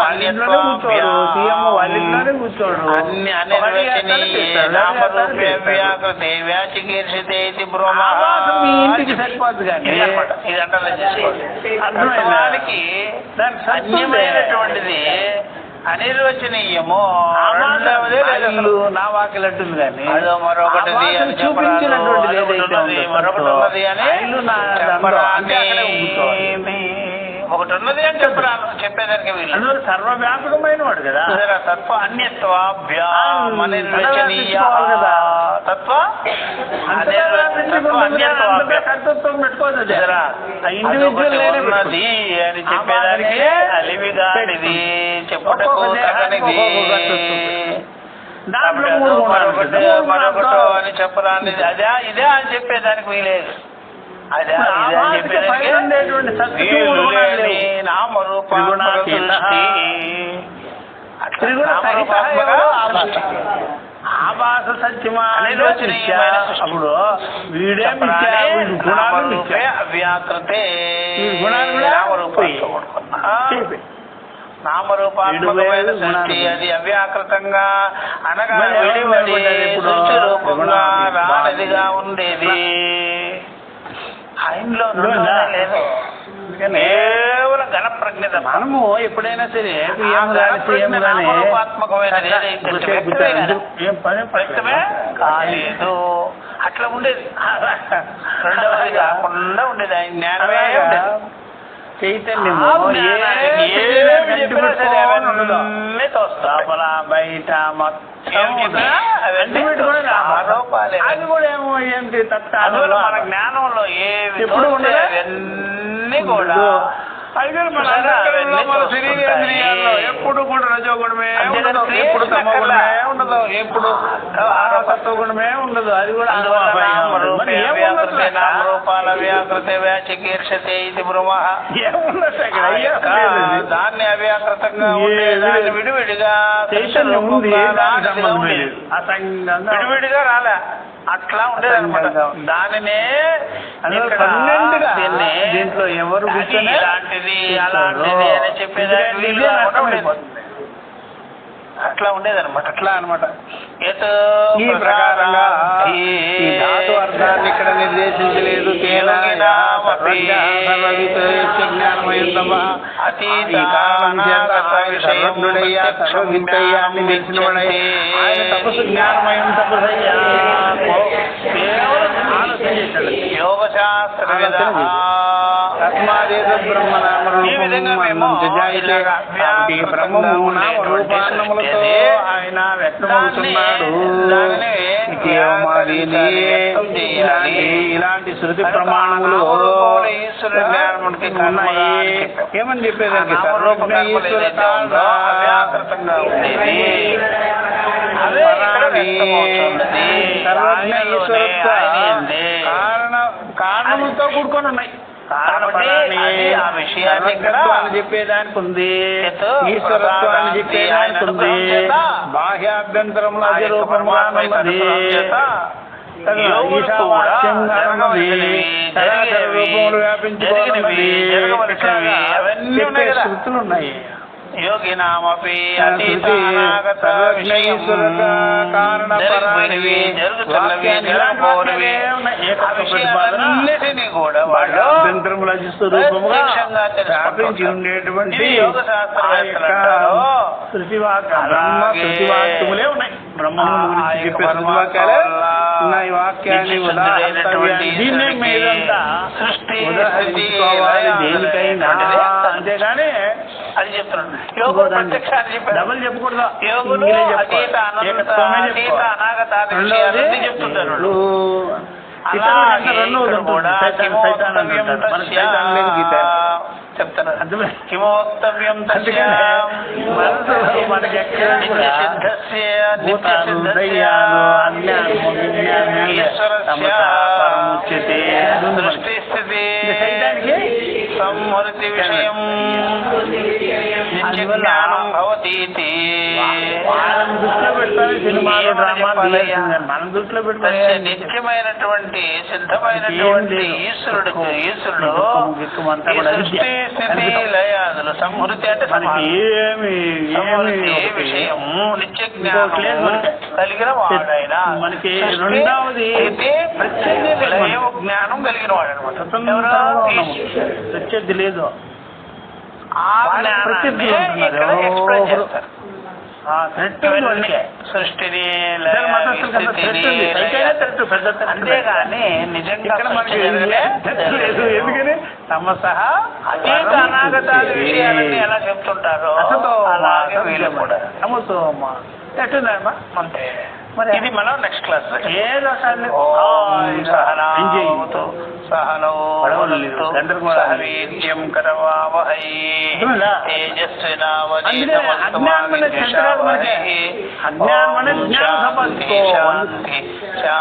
అన్ని నామరూపే వ్యాకృతే వ్యాచికీర్షితే ఇది బ్రహ్మ. ఇంటికి సరిపోద్దు కానీ ఇది అంటానికి అన్యమైనటువంటిది అనిర్వచనీయము. నా వాకిలు అంటుంది కానీ అదో మరొకటి చూపించినటువంటి మరొకటి ఉన్నది అని ఒకటి ఉన్నది అని చెప్పరాను, చెప్పేదానికి వీళ్ళు సర్వవ్యాపకమైన వాడు కదా. తత్వ అన్యత్వాభ్యామనిర్వచనీయ తత్వ ఉన్నది అని చెప్పేదానికి అలివిగానిది, చెప్పుటకు తగనిది. మరొకటో అని చెప్పరానిది. అదే ఇదే అని చెప్పేదానికి వీలేదు. అదే అని చెప్పేదానికి ఆభాస సత్యమా అప్పుడు వీడే అవ్యాకృతే నామరూపాత్మకమైన సృష్టి. అది అవ్యాకృతంగా అనగా విడివడి సృష్టి రూపంగా రానిదిగా ఉండేది. ఆయనలో లేదు, కేవలం ఘన ప్రజ్ఞత. మనము ఎప్పుడైనా సరే వ్యక్తమే కాలేదు, అట్లా ఉండేది. రెండవది కాకుండా ఉండేది, ఆయన జ్ఞానమే ఉండేది. చైతన్యము లోపల బయట అది కూడా ఏమో ఏంటి తత్వాలు మన జ్ఞానంలో ఎప్పుడు ఉండదు. అవన్నీ కూడా మన శరీరేంద్రియాల్లో ఎప్పుడు కూడా రజోగుణమే ఉండదు, ఎప్పుడు తమోగుణమే ఉండదు, ఎప్పుడు సత్వగుణమే ఉండదు. అది కూడా నామరూపాల వ్యాకృత వ్యాచకీర్షతే ఇది బ్రహ్మ. దాన్ని అవ్యాకృతంగా ఉండేదాన్ని విడివిడిగా విడివిడిగా రాలే, అట్లా ఉండేది అనమాట. దానినే దీంట్లో ఎవరు ఇలాంటిది అలాంటిది అని చెప్పేదాన్ని అట్లా ఉండేదన్నమాట. అట్లా అనమాట. ఈ ప్రకారంగా ఈ ధాతు అర్థాన్ని ఇక్కడ నిర్దేశించలేదు. తపస్సు జ్ఞానమయం తపసయ్యా యోగ శాస్త్ర ఈ విధంగా మేము బ్రహ్మము నామరూపాన్నములతో ఆయన వ్యక్తమవుతున్నాడు. ఇలాంటి శృతి ప్రమాణములు ఉన్నాయి. ఏమని చెప్పేదానికి సర్వజ్ఞ ఈశ్వరత్వ కారణములతో కూడుకొని ఉన్నాయి. ఆ విషయాన్ని చెప్పేదానికి ఉంది, ఈశ్వరత్వాన్ని చెప్పేదానికి ఉంది, బాహ్యాభ్యంతరంలో అధిరూపంగా ఉన్నది, రూపంలో వ్యాపించుకోవాలి. శృతులు ఉన్నాయి. యోగినామపి అతీతానాగత విషయం జరిగిపోయినవి, జరుగుతున్నవి, జరగబోనివి ఆ విషయాలన్నిటినీ కూడా వాళ్ళు ప్రత్యక్షంగా తెలుసుకుంటారు. ఉండేటువంటి ఇది యోగ శాస్త్రవేత్తలు అంటారు. శృతివాక్యములే ఉన్నాయి. బ్రహ్మము గురించి చెప్పే శృతివాక్యాలే ఉన్నాయి. వాక్యాన్ని దీన్నే మీదంతా ఉదాహరించుకోవాలి దేనికైనా, అంతేగాని అది చెప్తున్నాను. యోగులు ప్రత్యక్షాన్ని చెప్పారు, డబల్ చెప్పకూడదు. యోగులు అతీత అనంత అతీత అనాగత విషయాలన్నీ చెప్తుంటారు. చెప్తాను కిమోక్తవ్యం సృష్టి స్థితి సంహృతి విషయం నిత్య జ్ఞానం భవతీతి. మనం దృష్టిలో పెట్టుకుని నిత్యమైనటువంటి సిద్ధమైనటువంటి ఈశ్వరుడు సృష్టి స్థితి లయాదులు సంహృతి అంటే విషయం నిత్య జ్ఞానం కలిగిన వాడైన మనకి రెండవది లయ జ్ఞానం కలిగిన వాడు అనమాట. ప్రత్యర్థి లేదు. ఆ జ్ఞానాన్ని ఇక్కడ ఎక్స్ప్లెయిన్ చేస్తారు. సృష్టిని అంతేగాని నిజంగా ఎందుకని సమసహ అతీత అనాగత విషయాలని ఎలా చెప్తుంటారో అలాగే వీళ్ళు కూడా ఎట్టుందమ్మా అంతే. ఇది మనం నెక్స్ట్ క్లాస్ ఏదో సహవీర్యం కరవావహై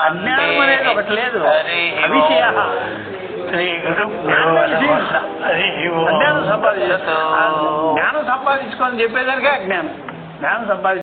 అజ్ఞానం అనేది ఒకటి లేదు. అవిషయ జ్ఞానం సంపాదించుకోని చెప్పేదానికే అజ్ఞానం. జ్ఞానం సంపాదించు